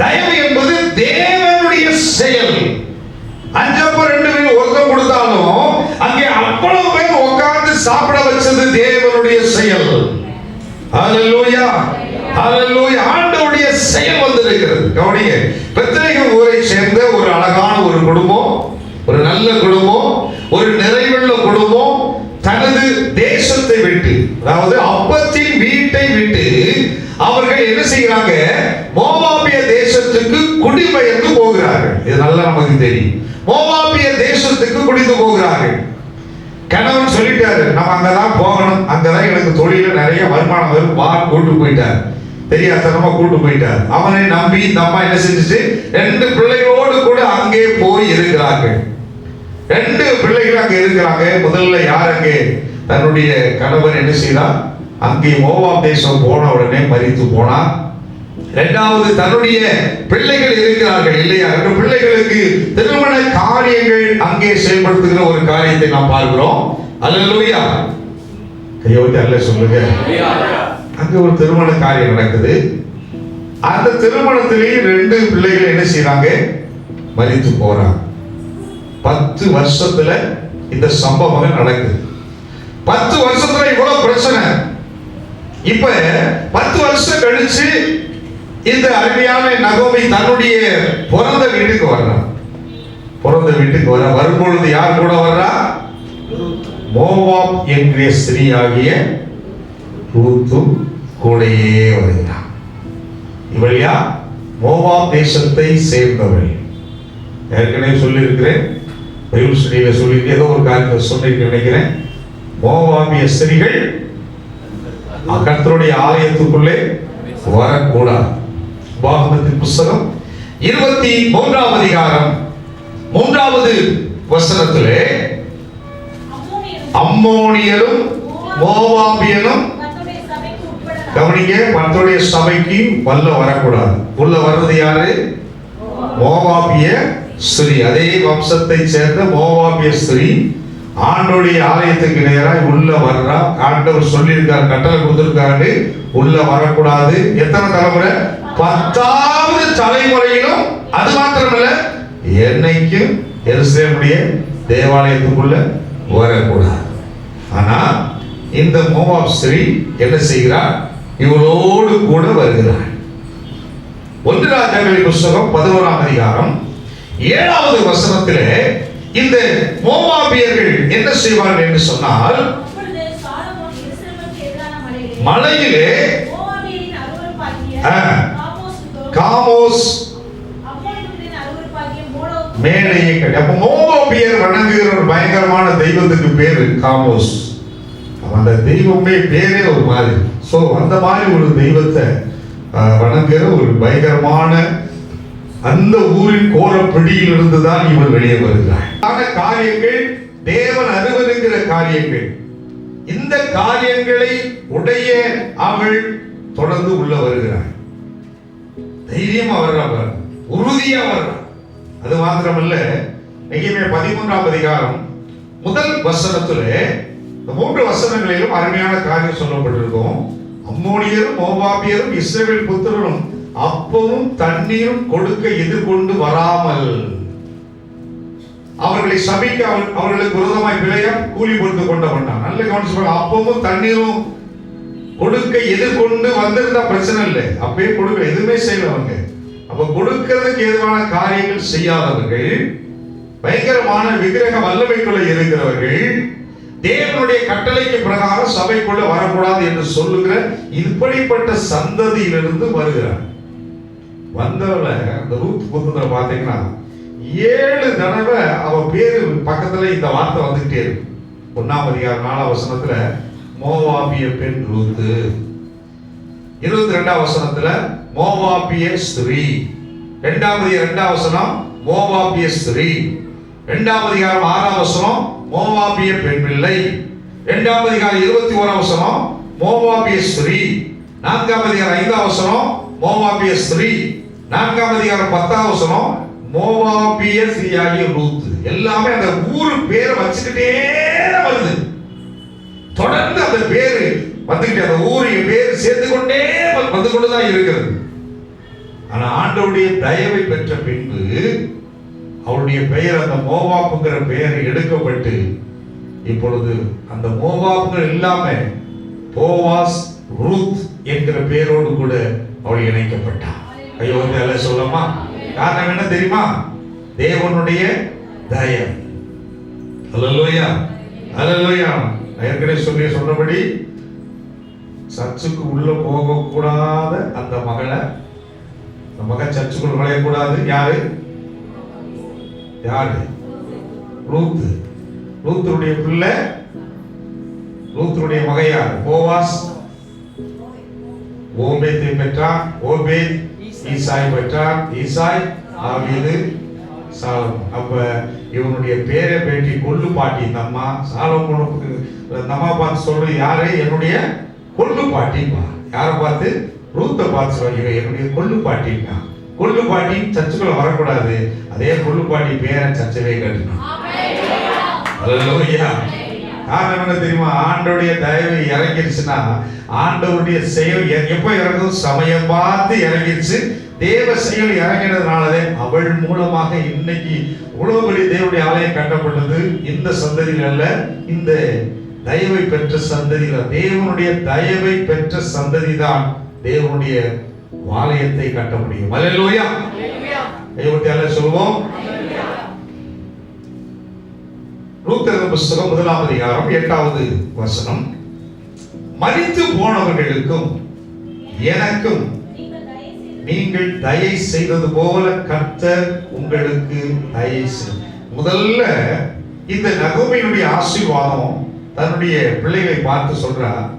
Speaker 1: தயவு என்பது தேவனுடைய செயல். 5 அப்பம் 2 மீன் ஒருத்தம் கொடுத்தாலும் அங்கே அவ்வளவு பேர் உட்கார்ந்து சாப்பிட வச்சது தேவனுடைய செயல். ஹல்லேலூயா, ஹல்லேலூயா. ஆண்டவருடைய செயல் வந்திருக்கிறது. கவனிங்க, பெத்லகேம் ஊரை சேர்ந்த ஒரு அழகான ஒரு குடும்பம், ஒரு நல்ல குடும்பம், ஒரு நிறைவுள்ள குடும்பம் தனது தேசத்தை விட்டு, அதாவது அப்பத்தின் வீட்டை விட்டு அவர்கள் என்ன செய்கிறாங்க? மோவாபிய தேசத்துக்கு குடிபெயர்ந்து போகிறார்கள். இது நல்லா நமக்கு தெரியும். மோவாபிய தேசத்துக்கு குடிந்து போகிறார்கள். கணவன் சொல்லிட்டாரு, நம்ம அங்கதான் போகணும், அங்கதான் எனக்கு தொழில நிறைய வருமானம் வரும், வா கூட்டு போயிட்டார். தெரியாதனமா கூட்டு போயிட்டார். அவனை நம்பி இந்த அம்மா என்ன செஞ்சுச்சு? 2 பிள்ளைகளோடு கூட அங்கே போய் இருக்கிறார்கள். 2 பிள்ளைகள் அங்கே இருக்கிறாங்க. முதல்ல யார் அங்கே? தன்னுடைய கணவன் என்ன செய்தார்? அங்கே மோவாப் தேசம் போன உடனே மரித்து போனார். 2வது தன்னுடைய பிள்ளைகள் இருக்கிறார்கள் இல்லையா? 2 பிள்ளைகளுக்கு திருமண காரியங்கள் அங்கே செயல்படுத்துகிற ஒரு காரியத்தை நாம் பார்க்கிறோம். அல்லேலூயா. கையோட்டி அல்ல சொல்லுங்க. அங்க ஒரு திருமண காரியம் நடக்குது. அந்த திருமணத்திலேயே 2 பிள்ளைகள் என்ன செய்றாங்க? மரித்து போறாங்க. 10 வருஷத்துல இந்த சம்பவம் நடக்குது. 10 வருஷத்துல இவ்வளவு பிரச்சனை. இப்ப 10 வருஷம் கழிச்சு இந்த அருமையான நகோமி தன்னுடைய பிறந்த வீட்டுக்கு வர்றார். பிறந்த வீட்டுக்கு வரும்பொழுது யார் கூட வர்றா? மோவாப் என்கிற ஸ்திரீயாகிய ரூத்தும் கூடையே வருகிறார். இவள் யார்? மோவாப் தேசத்தை சேர்ந்தவள். ஏற்கனவே சொல்லியிருக்கிறேன், பைபிள் ஸ்டடியில சொல்லி ஏதோ ஒரு காரியத்தை சொல்லியிருக்க நினைக்கிறேன். மோவாபிய ஸ்திரீகள் கர்த்தருடைய ஆலயத்துக்குள்ளே வரக்கூடாது. உபாகமத்தின் புத்தகம் 23ஆம் அதிகாரம் 3வது வசனத்திலே அம்மோனியரும் மோவாபியரும், கவனிங்க, கர்த்தருடைய சபைக்கு வல்ல வரக்கூடாது. உள்ள வர்றது யாரு? மோவாபிய ஸ்திரீ. அதே வம்சத்தை சேர்ந்த மோவாபிய ஸ்திரீ ஆண்டவருடைய ஆலயத்துக்கு நேராக உள்ள வர்றா. ஆண்டவர் சொல்லியிருக்கார், கட்டளை கொடுத்திருக்காரு, உள்ள வரக்கூடாது. எத்தனை தலைமுறை? 10வது தலைமுறையிலும். அது மாத்திரமல்ல, என்னைக்கும் எருசலேமுடைய தேவாலயத்துக்குள்ள வரக்கூடாது. ஆனா இந்த மோவாப் ஸ்திரீ என்ன செய்கிறார்? இவளோடு கூட வருகிறார். 1 ராஜாக்களின் புத்தகம் 11ஆம் அதிகாரம் 7வது வசனத்திலே இந்த மோவாபியர்கள் என்ன செய்வார்கள் என்று சொன்னால், மலையிலே காமோஸ் மேடையை கட்டி, அப்ப மோவாபியர் வணங்குகிற ஒரு பயங்கரமான தெய்வத்துக்கு பேரு காமோஸ். அந்த தெய்வமே பேரே ஒரு மாதிரி. சோ அந்த மாதிரி ஒரு தெய்வத்தை வணங்குகிற ஒரு பயங்கரமான அந்த ஊரின் கோர பிடியில் இருந்துதான் இவள் வெளியே வருகிறாள். காரியங்கள் தேவன் அருவருக்கிற காரியங்கள். இந்த காரியங்களை உடைய அவள் தொடர்ந்து உள்ள வருகிறாள். தைரியமா வர்றா, உறுதியா வர்றா. அது மாத்திரமல்ல, நெகேமியா 13ஆம் அதிகாரம் 1 வசனத்திலே இந்த 3 வசனங்களிலும் அருமையான காரியம் சொல்லப்பட்டிருக்கும். அம்மோனியரும் மோவாபியரும் இஸ்ரவேல் புத்திரரும் அப்பவும் தண்ணீரும் கொடுக்க எதிர்கொண்டு வராமல் அவர்களை சபிக்க அவர்களுக்கு விரோதமாய் பிழையம் கூலி கொடுத்து கொண்ட பண்ணான். நல்ல கவனிச்சு, அப்பவும் தண்ணீரும் கொடுக்க எதிர்கொண்டு வந்திருந்தா பிரச்சனை இல்லை. அப்பயே கொடுக்க எதுவுமே செய்யலவங்க. அப்ப கொடுக்கிறதுக்கு ஏதுவான காரியங்கள் செய்யாதவர்கள், பயங்கரமான விக்கிரக வல்லமைக்குள்ள இருக்கிறவர்கள், தேவனுடைய கட்டளைக்கு பிரகாரம் சபைக்குள்ள வரக்கூடாது என்று சொல்லுகிற இப்படிப்பட்ட சந்ததியிலிருந்து வருகிறார். வந்தவள அந்த ரூத் புத்தகத்துல பாத்தீங்கன்னா 7 தடவை அவ பேரு பக்கத்துல இந்த வார்த்தை வந்துகிட்டே இருக்கு. 1ஆம் அதிகாரம் 4ஆம் வசனத்துல மோவாபிய பெண் ரூத்து, 22ஆம் வசனத்துல மோவாபிய ஸ்திரீ, 2ஆம் அதிகாரம் 2ஆம் வசனம் மோவாபிய ஸ்திரீ, 2ஆம் அதிகாரம் 6ஆம் வசனம் மோவாபிய பெண் பிள்ளை, 2ஆம் அதிகாரம் 21ஆம் வசனம் மோவாபிய ஸ்திரீ, 4ஆம் அதிகாரம் 5ஆம் வசனம் மோவாபிய ஸ்திரீ, 4ஆம் அதிகாரம் 10ஆம் வசனம் மோவாபிய ஸ்திரீயாகிய ரூத். எல்லாமே அந்த ஊரு பேரை வச்சுக்கிட்டே வருது. தொடர்ந்து அந்த பேரு வந்துகிட்டே, அந்த ஊரிய பேர் சேர்த்து கொண்டே வந்து கொண்டுதான் இருக்கிறது. ஆனா ஆண்டவருடைய தயவை பெற்ற பின்பு அவருடைய பெயர் அந்த மோவாப்புங்கிற பெயர் எடுக்கப்பட்டு இப்பொழுது அந்த மோவாப்புகள் இல்லாம போவாஸ் ரூத் என்கிற பெயரோடு கூட அவள் இணைக்கப்பட்டார். ஐயோ அல்ல சொல்லமா? காரணம் என்ன தெரியுமா? தேவனுடைய தயவு. அல்லேலூயா, அல்லேலூயா. ஏற்கனவே சொன்னபடி சர்ச்சுக்கு உள்ள போகக்கூடாத அந்த மகளை, அந்த மகன் சர்ச்சுக்குள்ள நுழையக்கூடாது. யாரு? யாரு? ரூத். ரூத்துடைய பிள்ளை, ரூத்துடைய மகன் யார்? போவாஸ். ஓபேத்தை பெற்றார், ஓபேத் ஈசாய் பெற்றார், ஈசாய் ஆவீது, சாலமோன். அப்ப இவனுடைய பேரை பேட்டி கொள்ளு பாட்டி இந்த அம்மா. சாலமோனுக்கு இந்த அம்மா பார்த்து சொல்றது யாரு? என்னுடைய கொள்ளு பாட்டிப்பா. யாரை பார்த்து? ரூத்தை பார்த்து சொல்லுங்க, என்னுடைய கொள்ளு பாட்டிப்பா. கொள்ளு பாட்டி சர்ச்சுக்குள்ள வரக்கூடாது. அதே கொள்ளு பாட்டி பேரை சர்ச்சவே கட்டணும். அல்லேலூயா. காரணம் என்ன தெரியுமா? ஆண்டவருடைய தயவு இறங்கிருச்சுன்னா, ஆண்டவருடைய செயல் எப்ப இறங்கும்? சமயம் பார்த்து இறங்கிருச்சு. தேவ செயல் இறங்கினதுனாலதே அவள் மூலமாக இன்னைக்கு இவ்வளவு பெரிய தேவனுடைய ஆலயம் கட்டப்பட்டது. இந்த சந்ததியில் அல்ல, இந்த தயவை பெற்ற சந்ததியில, தேவனுடைய தயவை பெற்ற சந்ததி தான் தேவனுடைய ஆலயத்தை கட்ட முடியும். அல்லேலூயா. ஐயோத்தியால சொல்லுவோம். ரூத் புஸ்தகம் 1ஆம் அதிகாரம் 8வது வசனம். மரித்து போனவர்களுக்கும் எனக்கும் நீங்கள் தயை செய்தது போல கர்த்தர் உங்களுக்கு தயை செய்தார். முதல்ல இந்த நகோமியினுடைய ஆசீர்வாதம் தன்னுடைய பிள்ளைகளை பார்த்து சொல்றார்,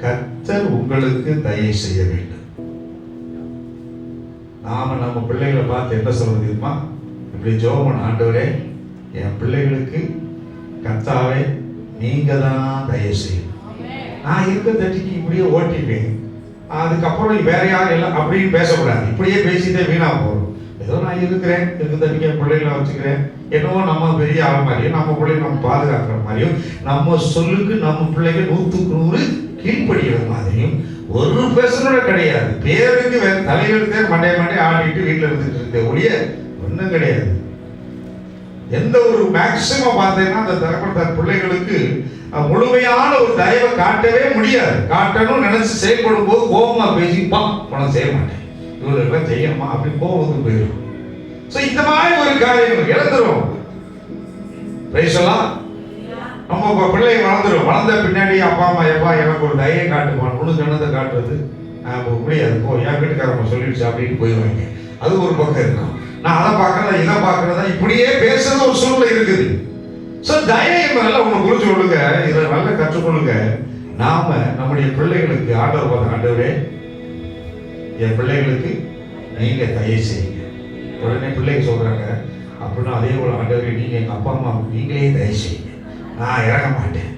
Speaker 1: கர்த்தர் உங்களுக்கு தயை செய்ய வேண்டும். நாம நம்ம பிள்ளைகளை பார்த்து என்ன சொல்றது தெரியுமா? இப்படி ஜெபம், ஆண்டவரே என் பிள்ளைகளுக்கு கர்த்தாவே நீங்க தான் தயை செய்யணும். நான் இருக்க தட்டிக்கு இப்படியே ஓட்டிப்பேன், அதுக்கப்புறம் வேற யாரும் எல்லாம் அப்படின்னு பேசக்கூடாது. இப்படியே பேசிட்டே வீணா போறோம். ஏதோ நான் இருக்கிறேன், இருக்க தட்டிக்க என் பிள்ளைகளை வச்சுக்கிறேன், என்னவோ நம்ம பெரிய ஆள் மாதிரியும் நம்ம பிள்ளைங்க நம்ம பாதுகாக்கிற மாதிரியும் நம்ம சொல்லுக்கு நம்ம பிள்ளைங்க 100க்கு 100 கீழ்படுகிற மாதிரியும் ஒரு பேசுனோட கிடையாது. பேருக்கு வேற தலையெழுத்தே மண்டே ஆடிட்டு வீட்டில் இருந்துட்டு இருந்த ஒழிய ஒன்றும் கிடையாது. எந்த ஒரு மேக்சிமம் பார்த்தீங்கன்னா அந்த தரப்பட்ட பிள்ளைகளுக்கு முழுமையான ஒரு தயவை காட்டவே முடியாது. காட்டணும் நினைச்சு செயல்படும் போது கோபமா பேசி உனக்கு செய்ய மாட்டேன், இவர்களெல்லாம் செய்யணுமா அப்படின்னு கோபத்துக்கு போயிடும். இந்த மாதிரி ஒரு காரியம் இழந்துரும். நம்ம பிள்ளை வளர்ந்துடும். வளர்ந்த பின்னாடி அப்பா அம்மா எப்பா எனக்கு ஒரு தயை காட்டுப்பான், உனக்கு என்னதை காட்டுறது முடியாது, போ என் வீட்டுக்காரம்மா சொல்லிடுச்சு அப்படின்னு போயிடுவாங்க. அது ஒரு பக்கம் இருக்கும். நான் அதை பார்க்கறதா இதை பார்க்கறதா இப்படியே பேசுறது ஒரு சூழ்நிலை இருக்குது. தயை நல்லா உங்களை புரிஞ்சு கொள்ளுங்க, இதை நல்லா கற்றுக்கொள்ளுங்க. நாம நம்முடைய பிள்ளைகளுக்கு ஆண்டவர் பார்த்த, ஆண்டவரே என் பிள்ளைகளுக்கு நீங்க தயை செய்யுங்க. உடனே பிள்ளைங்க சொல்றாங்க அப்படின்னா அதே போல ஆண்டவரே நீங்க எங்க அப்பா அம்மா நீங்களே தயை செய்யுங்க, நான் இறங்க மாட்டேன்.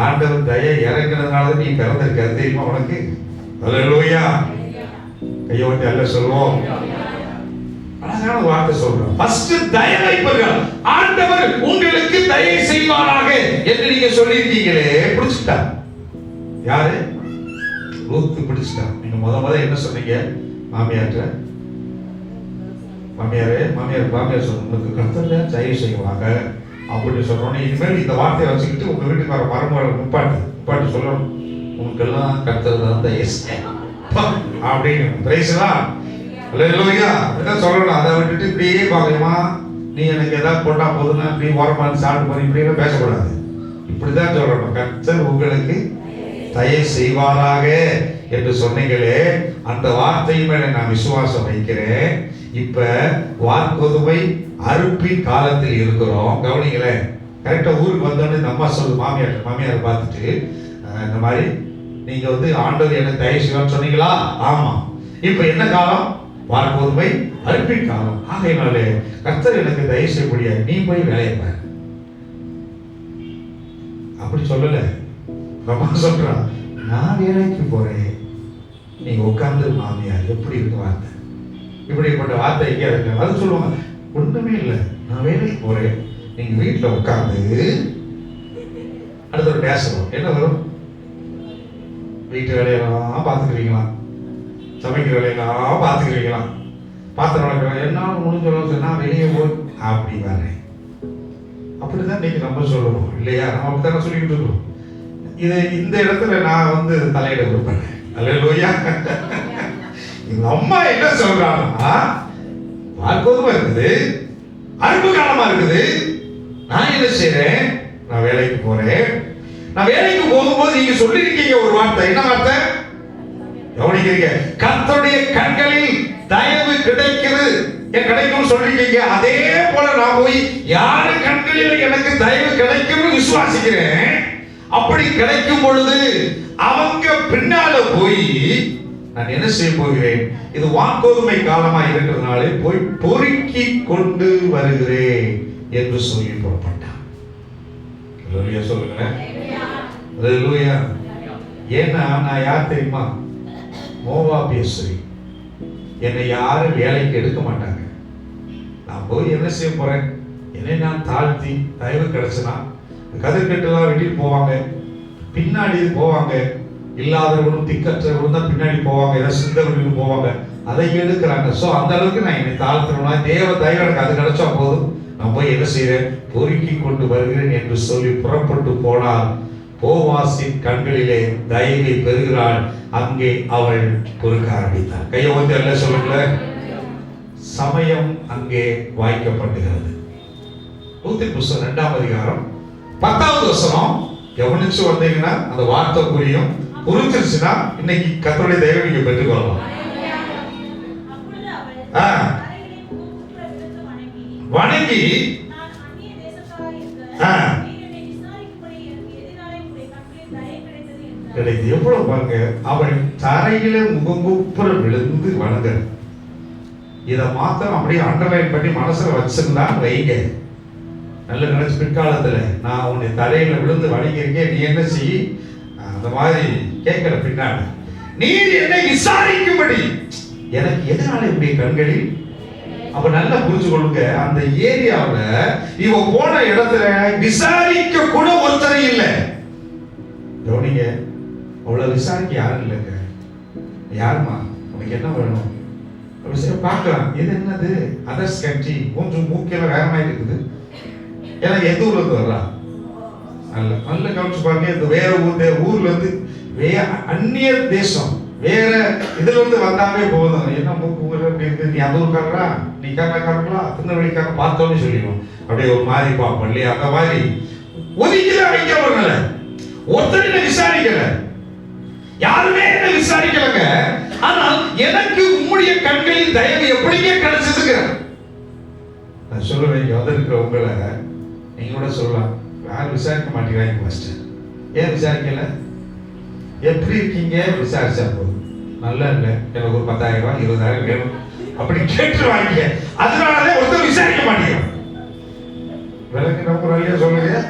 Speaker 1: ஆண்டவர் தயை இறங்குறதுனால நீ பிறந்திருக்க தெரியுமா உனக்கு? அல்லேலூயா. கையோட்டி அல்ல சொல்லுவோம். அழகான வார்த்தை சொல்றோம். ஃபர்ஸ்ட் தயவை பெறுங்கள், ஆண்டவர் உங்களுக்கு தயை செய்வாராக என்று நீங்க சொல்லியிருக்கீங்களே, பிடிச்சிட்டா யாரு? ரூத்து பிடிச்சிட்டான். நீங்க முத என்ன சொன்னீங்க மாமியார்ட்ட? மாமியார் சொன்ன உங்களுக்கு கர்த்தர்ல தயவு செய்வாங்க அப்படின்னு சொல்றோன்னே, இனிமேல் இந்த வார்த்தையை வச்சுக்கிட்டு உங்க வீட்டுக்கு வர மருமகளை நிப்பாட்டி சொல்லணும், உங்களுக்கெல்லாம் கர்த்தர் தான் தயவு அப்படின்னு. பிரைஸ்லாம் அல்லேலூயா. அப்படிதான் சொல்லணும். அதை விட்டுட்டு இப்படியே பார்க்கலாமா, நீ எனக்கு ஏதாவது போட்டா போதுன்னா இப்படி ஓரமாக சாப்பிட்டு போய் இப்படியெல்லாம் பேசக்கூடாது. இப்படிதான் சொல்லணும், கர்த்தர் உங்களுக்கு தயவு செய்வாராக என்று சொன்னீங்களே, அந்த வார்த்தையும் மேல நான் விசுவாசம் வைக்கிறேன். இப்ப வார்கோதுமை அறுப்பின் காலத்தில் இருக்கிறோம். கவனிங்களேன், கரெக்டா ஊருக்கு வந்தோடனே இந்த அம்மா சொல்லு மாமியாரை பார்த்துட்டு, இந்த மாதிரி நீங்க ஆண்டவர் எனக்கு தயவு செய்வான்னு சொன்னீங்களா? ஆமா. இப்ப என்ன காலம்? வார்கோதுமை அறுப்பின் காலம். ஆகையினாலே கர்த்தர் எனக்கு தயவு செய்ய முடியாது, நீ போய் வேலையை பாரு. அப்படி சொல்லல. அம்மா சொல்றா, நான் வேலைக்கு போறேன், நீங்க உட்கார்ந்து மாமியார். எப்படி இருக்கு வார்த்தை? இப்படிப்பட்ட வார்த்தை எங்கேயா இருக்கு? அது சொல்லுவாங்க, ஒண்ணுமே இல்லை, நான் வேலைக்கு போறேன், நீங்க வீட்டுல உட்கார்ந்து. அடுத்த ஒரு பேசுறோம், என்ன வரும்? வீட்டு வேலையெல்லாம் பார்த்துக்கிறீங்களா? சமைக்கிற வேலையெல்லாம் பார்த்துக்கிறீங்களா? பாத்திரம் வளர்க்குறேன், என்னாலும் முடிஞ்ச நான் வெளியே போய் அப்படி வரேன். அப்படிதான் இன்னைக்கு நம்ம சொல்லணும் இல்லையா? நம்ம அப்படித்தானே சொல்லிக்கிட்டு இருக்கோம். இது இந்த இடத்துல நான் தலையிட விருப்பேன். அல்லேலூயா. எங்க அம்மா என்ன சொல்றாங்கன்னா, வார்கோதுமை இருக்குது, அறுப்பு காலமா இருக்குது, நான் என்ன செய்றேன்? நான் வேலைக்கு போறேன். நான் வேலைக்கு போகும்போது நீங்க சொல்லிருக்கீங்க ஒரு வார்த்தை. என்ன வார்த்தை? கவனிக்கிறீங்க, கர்த்தருடைய கண்களில் தயவு கிடைக்கும் சொல்லிருக்கீங்க. அதே போல நான் போய் யாரு கண்களில் எனக்கு தயவு கிடைக்கும் விசுவாசிக்கிறேன். அப்படி கிடைக்கும் பொழுது அவங்க பின்னால போய் நான் என்ன செய்ய போகிறேன்? இது வார்கோதுமை காலமா இருக்கிறதுனால போய் பொறுக்கி கொண்டு வருகிறேன் என்று சொல்லி புறப்பட்டான். அல்லேலூயா சொல்லுங்க. அல்லேலூயா. ஏன்னா நான் யார் தெரியுமா? மோவாபியஸ்ரீ. என்னை யாரும் வேலைக்கு எடுக்க மாட்டாங்க. நான் போய் என்ன செய்ய போறேன்? என்னை நான் தாழ்த்தி தயவு கிடைச்சுனா கதிர்கட்டெல்லாம் வெட்டிட்டு போவாங்க, பின்னாடி போவாங்க. இல்லாதவர்களும் திக்கற்றவர்களும் தான் பின்னாடி போவாங்க, ஏதாவது சிந்தவர்களும் போவாங்க, அதை எடுக்கிறாங்க. ஸோ அந்த அளவுக்கு நான் என்னை தாழ்த்தணும்னா தேவ தயவு எனக்கு அது கிடைச்சா போதும், நான் போய் என்ன செய்கிறேன்? பொறுக்கி கொண்டு வருகிறேன் என்று சொல்லி புறப்பட்டு போனால் போவாசின் கண்களிலே தயவை பெறுகிறாள். அங்கே அவள் பொறுக்க ஆரம்பித்தாள். கையை வந்து எல்லாம் சொல்லுங்கள. சமயம் அங்கே வாய்க்கப்படுகிறது. ரூத்தின் புஸ்தகம் 2ஆம் அதிகாரம் 10வது வசனம் கவனிச்சு வந்தீங்கன்னா அந்த வார்த்தை புரியும். புரிஞ்சிருச்சுன்னா இன்னைக்கு கர்த்தருடைய தயவை நீங்க பெற்றுக்கொள்ளலாம். வணங்கி கிடைக்குது. எவ்வளவு பாருங்க, அவள் தரையில முகங்குப்புற விழுந்து வணங்க. இதை மாத்திரம் அப்படியே அண்டர்லைன் பண்ணி மனசுல வச்சிருந்தா வைங்க. நல்ல நினைச்சு பிற்காலத்துல நான் உன்னை தரையில விழுந்து வணங்கியிருக்கேன், நீ என்ன செய்ய? அந்த மாதிரி கேட்கிற பின்னாடி நீர் என்னை விசாரிக்கும்படி எனக்கு எதனால இப்படி கண்களில். அப்ப நல்லா புரிஞ்சு கொள்ளுங்க, அந்த ஏரியாவுல இவ போன இடத்துல விசாரிக்க கூட ஒருத்தரை இல்லை. கவனிங்க, அவ்வளவு விசாரிக்க யாரும் இல்லைங்க. யாருமா உனக்கு என்ன வேணும் அப்படி சரி பார்க்கலாம். இது என்னது? அதர்ஸ் கண்ட்ரி, கொஞ்சம் மூக்கில வேறமா இருக்குது. ஏன்னா எந்த ஊர்ல இருந்து வர்றா? நல்ல நல்ல கவனிச்சு பாருங்க. இந்த வேற ஊர்ல இருந்து வேற அந்நிய தேசம் வேற இதுல இருந்து வந்தாவே போதும். என்ன மூக்கு ஊர்ல எப்படி இருக்கு? நீ அந்த ஊருக்காரா, நீ கேரளாக்காரங்களா, திருநெல்வேலிக்காரங்க பார்த்தோன்னு சொல்லிடுவோம். அப்படியே ஒரு மாதிரி பார்ப்போம் இல்லையா? அந்த மாதிரி ஒதுக்கிதான் வைக்கிறவங்கள ஒருத்தர் விசாரிக்கல, யாருமே என்ன விசாரிக்கலங்க. ஆனால் எனக்கு உம்முடைய கண்களின் தயவு எப்படிங்க கிடைச்சதுங்க? நான் சொல்லுவேன், இங்க வந்திருக்கிற உங்களை நீங்க கூட சொல்லலாம், யாரும் விசாரிக்க மாட்டேங்கிறாங்க. ஃபர்ஸ்ட் ஏன் விசாரிக்கல? எப்படி இருக்கீங்க விசாரிச்சா போதும். நல்லா இல்லை, எனக்கு ஒரு 10,000 ரூபாய் 20,000 வேணும் அப்படி கேட்டுருவாங்க. அதனாலதான் ஒருத்தர் விசாரிக்க மாட்டேங்கிறான். விளக்கு நம்ம வழியா சொல்லுங்க.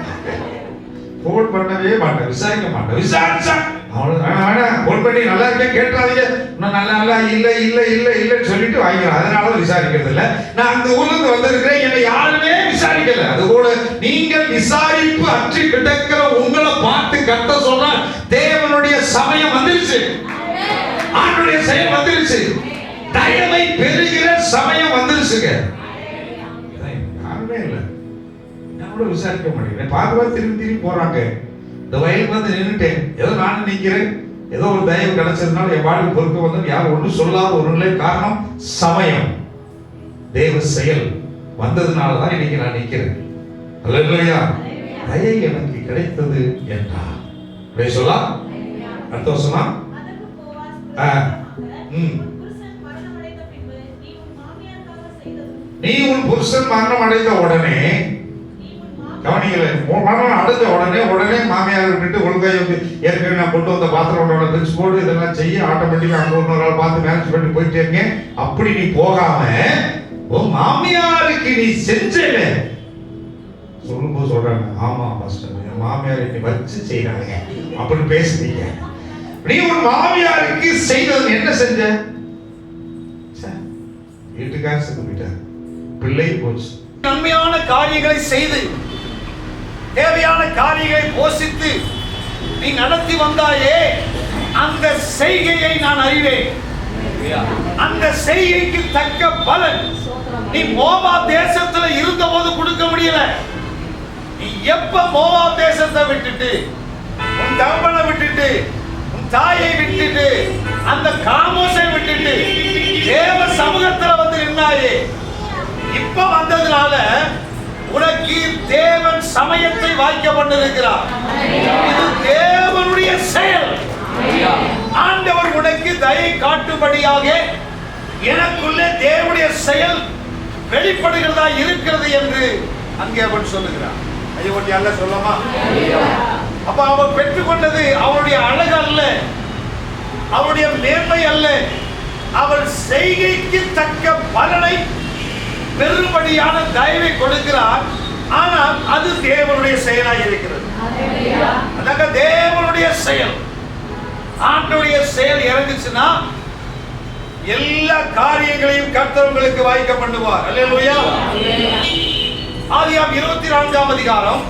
Speaker 1: போன் பண்ணவே மாட்டேன், விசாரிக்க மாட்டேன். விசாரிச்சா அவ்வளவு போன் பண்ணி நல்லா இருக்கேன் கேட்டாதீங்க, நல்லா இல்ல இல்ல இல்ல இல்லன்னு சொல்லிட்டு வாங்கிக்கிறேன். அதனால விசாரிக்கிறது இல்லை. நான் அந்த ஊர்ல இருந்து வந்திருக்கிறேன், என்னை யாருமே விசாரிக்கல. அது போல நீங்கள் விசாரிப்பு அற்றி கிடக்கிற உங்களை பார்த்து கர்த்தர் சொல்றார், தேவனுடைய சமயம் வந்துருச்சு. ஆண்டவருடைய செயல் வந்துருச்சு. தயவை பெறுகிற சமயம் வந்துருச்சுங்க. யாருமே இல்லை, நான் கூட விசாரிக்க மாட்டேங்கிறேன். பார்க்க திரும்பி போறாங்க. இந்த வயலுக்கு வந்து நின்றுட்டேன், ஏதோ நானும் நிற்கிறேன், ஏதோ ஒரு தயவு கிடைச்சதுனால என் வாழ்க்கை பொறுக்க வந்து யாரும் ஒன்றும் சொல்லாத ஒரு நிலை. காரணம் சமயம், தேவ செயல் வந்ததுனாலதான் இன்னைக்கு நான் நிற்கிறேன். அல்லேலூயா. தயை எனக்கு கிடைத்தது என்றார். சொல்லலாம் அடுத்த வசனம். நீ உன் புருஷன் மரணம் அடைந்த உடனே, கவனிக்கல, மரணம் அடைந்த உடனே மாமியார் விட்டு ஒழுங்கா ஏற்கனவே நான் கொண்டு வந்த பாத்திரம் பிரிச்சு போடு, இதெல்லாம் செய்ய ஆட்டோமேட்டிக்கா அங்க ஒரு நாள் பார்த்து மேனேஜ் பண்ணி போயிட்டே இருக்கேன். அப்படி நீ போகாம உன் மாமியாருக்கு நீ செஞ்சல சொல்லும்போது சொல்றாங்க, ஆமா பாஸ்டர் என் மாமியார் நீ வச்சு செய்யறாங்க அப்படின்னு பேசுறீங்க. நீ உன் மாமியாருக்கு செய்தது என்ன செஞ்ச? வீட்டுக்காக செத்து போயிட்ட, பிள்ளை போச்சு.
Speaker 2: நன்மையான காரியங்களை செய்து தேவையான காரியங்களை போஷித்து நீ நடத்தி வந்தாயே, அந்த செய்கையை நான் அறிவேன். அந்த செய்கைக்கு தக்க பலன் நீ மோவாப் தேசத்துல இருந்த போது கொடுக்க முடியல. நீ எப்ப மோவாப் தேசத்தை விட்டுட்டு, உன் தகப்பனை விட்டுட்டு, உன் தாயை விட்டுட்டு, அந்த காமோசை விட்டுட்டு தேவ சமூகத்துல வந்து நின்னாயே, இப்ப வந்ததுனால உனக்கு தேவன் சமயத்தை வாய்க்க பண்ணிருக்கிறார். இது தேவனுடைய செயல். ஆண்டவர் உனக்கு தயை காட்டும்படியாக எனக்குள்ளே தேவனுடைய செயல் வெளிப்படுகிறதா இருக்கிறது என்று அங்கே அவன் சொல்லுகிறான். ஐயோ அல்ல சொல்லமா? அப்ப அவன் பெற்றுக்கொண்டது அவனுடைய அழகு அல்ல, அவனுடைய மேன்மை அல்ல, அவள் செய்கைக்கு தக்க பலனை பெரும்படியான தயவை கொடுக்கிறார். ஆனால் அது தேவனுடைய செயலாக இருக்கிறது. அதாக தேவனுடைய செயல், ஆண்டவருடைய செயல் இறங்குச்சுன்னா எல்லா காரியங்களையும் கர்த்தர் உங்களுக்கு வாய்க்க பண்ணுவார். அல்லேலூயா. ஆதியாகமம் 24ஆம் அதிகாரம்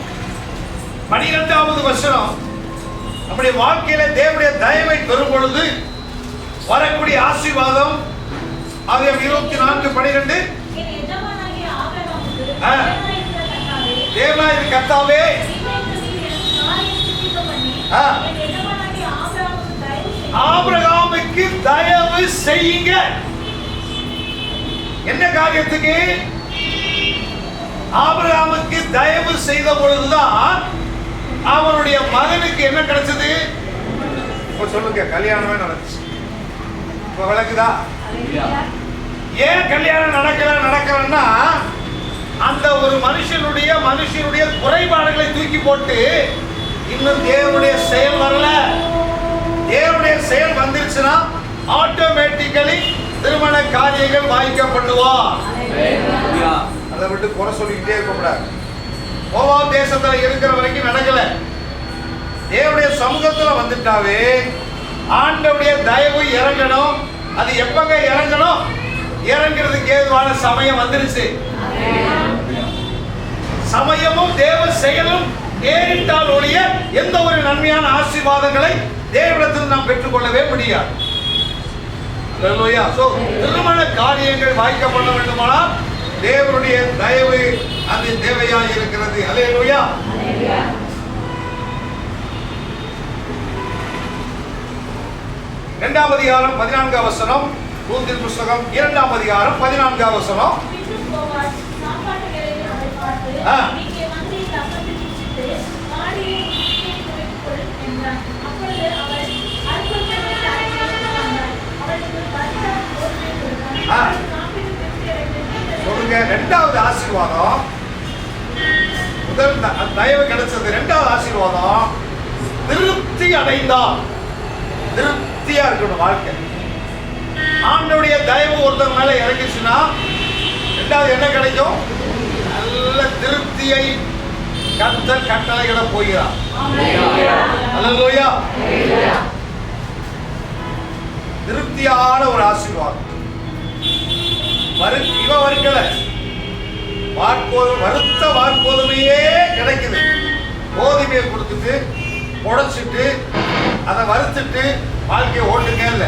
Speaker 2: 12வது வசனம். நம்முடைய வாழ்க்கையில தேவனுடைய தயவை பெறும் பொழுது வரக்கூடிய ஆசீர்வாதம். ஆதியாகமம் 24:12. தேவனாகிய கர்த்தாவே, ஆபிரகாமுக்கு தயவு செய்யுங்க. என்ன காரியத்துக்கு? ஆபிரகாமுக்கு தயவு செய்த பொழுதுதான் அவனுடைய மகனுக்கு என்ன கிடைச்சது? சொல்லுங்க, கல்யாணமே நடந்துச்சு. இப்ப விளக்குதா? ஏன் கல்யாணம் நடக்கலன்னா, அந்த ஒரு மனுஷனுடைய குறைபாடுகளை தூக்கி போட்டு இன்னும் தேவனுடைய செயல் வரல. தேவனுடைய செயல் வந்துருச்சுன்னா ஆட்டோமேட்டிக்கலி திருமண காரியங்கள் வாய்க்கப்படுவார். அதை விட்டு குறை சொல்லிக்கிட்டே இருக்கக்கூடாது. மோவாப் தேசத்துல இருக்கிற வரைக்கும் நடக்கல. தேவனுடைய சமூகத்துல வந்துட்டாவே ஆண்டவருடைய தயவு இறங்கணும். அது எப்பங்க இறங்கணும்? இறங்கிறதுக்கு ஏதுவான சமயம் வந்துருச்சு. சமயமும் தேவ செயலும் நேரிட்டால் ஒழிய எந்த ஒரு நன்மையான ஆசீர்வாதங்களை தேவனிடத்தில் நாம் பெற்றுக்கொள்ளவே முடியாது. திருமண காரியங்கள் வாய்க்கப்பட வேண்டுமானால் தேவனுடைய தயவு அது தேவையாக இருக்கிறது. அல்லேலூயா. இரண்டாம் அதிகாரம் 14ஆம் வசனம். ரூத்தின் புத்தகம் 2ஆம் அதிகாரம் 14ஆம் வசனம். சொல்லுங்க, இரண்டாவது ஆசீர்வாதம். முதல் தயவு கிடைச்சது. இரண்டாவது ஆசீர்வாதம் திருப்தி அடைந்தால். திருப்தியா இருக்கணும் வாழ்க்கை. ஆண்டவருடைய தயவு ஒருத்தர் மேல இறங்கிச்சுன்னா இரண்டாவது என்ன கிடைக்கும்? நல்ல திருப்தியை கர்த்தர் கட்டளையிட போகிறார். அல்லேலூயா. திருப்தியான ஒரு ஆசீர்வாதம். இவ வருக்கல, வருத்த வார்கோதுமையே கிடைக்குது. கோதுமையை கொடுத்துட்டு உடைச்சிட்டு அதை வறுத்துட்டு வாழ்க்கையை ஓட்டுங்க இல்ல.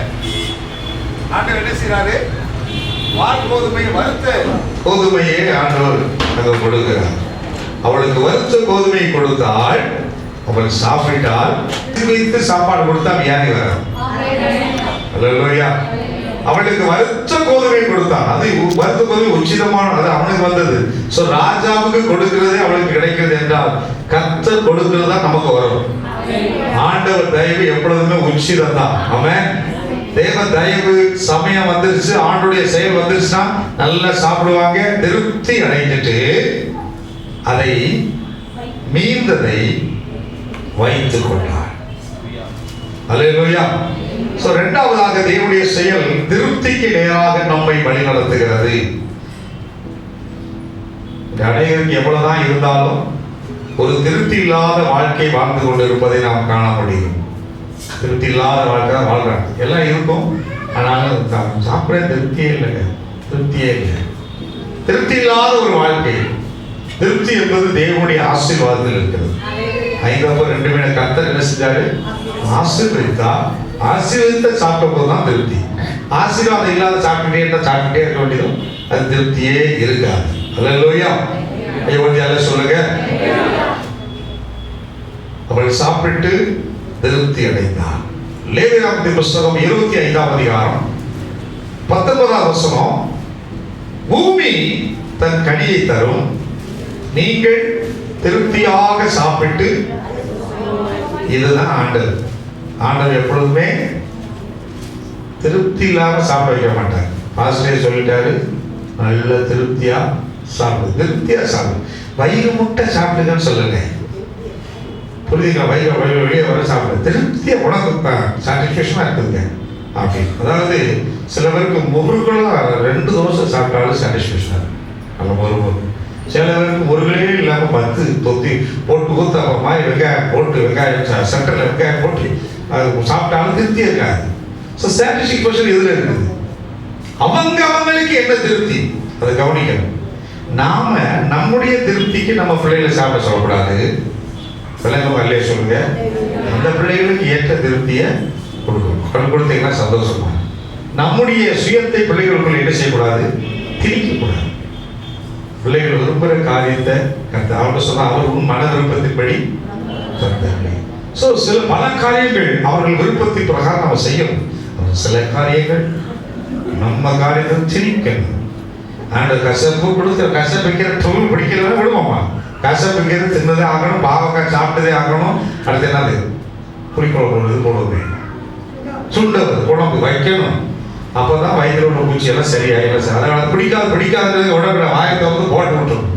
Speaker 2: ஆண்டவர் என்ன செய்யறாரு? வார்கோதுமையை வறுத்த
Speaker 1: கோதுமையை ஆண்டவர் அங்க கொடுக்கிறார். அவளுக்கு வறுத்த கோதுமையை கொடுத்தால் அவள் சாப்பிட்டால் வைத்து சாப்பாடு கொடுத்தா வியாதி வராது. அல்லேலூயா. அவளுக்கு வறுத்த கோதுமை கொடுத்தான். அது வறுத்த கோதுமை உச்சிதமான, அது அவனுக்கு வந்தது. சோ ராஜாவுக்கு கொடுக்கிறதே அவளுக்கு கிடைக்கிறது என்றால் கர்த்தர் கொடுக்கிறது தான் நமக்கு வரும். ஆண்டவர் தயவு எப்பொழுதுமே உச்சிதம் தான். ஆமென். தேவ தயவு சமயம் வந்துருச்சு, ஆண்டுடைய செயல் வந்துருச்சுன்னா நல்லா சாப்பிடுவாங்க, திருப்தி அடைஞ்சிட்டு அதை மீந்ததை வைத்துக் கொண்டார். அல்லேலூயா. சோ இரண்டாவதாக தேவனுடைய செயல் திருப்திக்கு நேராக நம்மை வழிநடத்துகிறது. அநேகருக்கு எவ்வளவுதான் இருந்தாலும் ஒரு திருப்தி இல்லாத வாழ்க்கை வாழ்ந்து கொண்டிருப்பதை நாம் காண முடியும். திருப்தி இல்லாத வாழ்க்கை தான் வாழ்றாங்க. எல்லாம் இருக்கும், ஆனாலும் சாப்பிட திருப்தியே இல்லைங்க. திருப்தியே இல்லை. திருப்தி இல்லாத ஒரு வாழ்க்கை. திருப்தி என்பது தேவனுடைய ஆசீர்வாதத்தில் இருக்கிறது. 5:2 கர்த்தர் என்ன செஞ்சாரு? ஆசீர்வதித்தா, ஆசீர்வதித்த சாப்பிட்ட போதுதான் திருப்தி. ஆசீர்வாதம் இல்லாத சாப்பிட்டுட்டே இருக்க வேண்டியதும் அது திருப்தியே இருக்காது. அல்லேலூயா. ஐயா சொல்லுங்க. அவள் சாப்பிட்டு திருப்தி அடைந்தார். லேவியராகமத்தின் புஸ்தகம் 25ஆம் அதிகாரம் 19ஆம் வசனம், பூமி தன் கனியை தரும், நீங்கள் திருப்தியாக சாப்பிட்டு. இதுதான் ஆண்டவர். ஆண்டவர் எப்பொழுதுமே திருப்தி இல்லாம சாப்பிட வைக்க மாட்டார். ஆசிரியர் சொல்லிட்டாரு, நல்ல திருப்தியா சாப்பிடு, திருப்தியா சாப்பிடு. வயிறு முட்டை சாப்பிடுங்கன்னு சொல்லுங்க. புரியுதுங்களா? வயிறு வெளியே வர சாப்பிடு, திருப்தியா உனக்கு சாட்டிஸ்ஃபேக்ஷனா இருக்குதுங்க அப்படின்னு. அதாவது சில பேருக்கு முருகெல்லாம் 2 தோசை சாப்பிட்டாலும் சாட்டிஸ்ஃபேக்ஷனா இருக்கு. நல்ல முருகு. சில பேருக்கு முருகலே இல்லாம 10 தொத்தி போட்டு ஊத்த மாதிரி வெங்காயம் போட்டு, வெங்காயம் சென்டர்ல வெங்காயம் போட்டு அது சாப்பிட்டாலும் திருப்தியா இருக்காது. ஸோ சாட்டிஸ்ஃபேக்ஷன் எதுல இருக்குது? அவங்களுக்கு என்ன திருப்தி அதை கவனிக்கணும். நாம நம்முடைய திருப்திக்கு நம்ம பிள்ளைகளை சாப்பிட சொல்லக்கூடாது. பிள்ளைங்க வரலையே சொல்லுங்க. அந்த பிள்ளைகளுக்கு ஏற்ற திருப்தியை கொடுக்கணும். கொடுத்தீங்கன்னா சந்தோஷமா. நம்முடைய சுயத்தை பிள்ளைகளுக்குள்ள என்ன செய்யக்கூடாது? திணிக்கக்கூடாது. பிள்ளைகள் விரும்புகிற காரியத்தை அவர்கிட்ட சொன்னா அவர் உன் மன விருப்பத்தின்படி தந்தார்கள். ஸோ பல காரியங்கள் அவர்கள் விருப்பத்தின் பிரகாரம் நம்ம செய்யணும். சில காரியங்கள் நம்ம காரியத்தை திணிக்கணும். கசப்பு கொடுத்து கசப்பு வைக்கிற தொழில் பிடிக்கிறத விடுவோமா? கசப்பு வைக்கிறது தின்னதே ஆகணும், பாவக்காய் சாப்பிட்டதே ஆகணும். அடுத்து என்னது? புளிக்குழம்பு போடுவது, சுண்டது குழம்பு வைக்கணும். அப்போதான் வயிற்றுல உள்ள பூச்சியெல்லாம் சரியாயிடும். அதனால பிடிக்காது உடம்புல வாயத்தை வந்து போட்டு விட்டுரும்.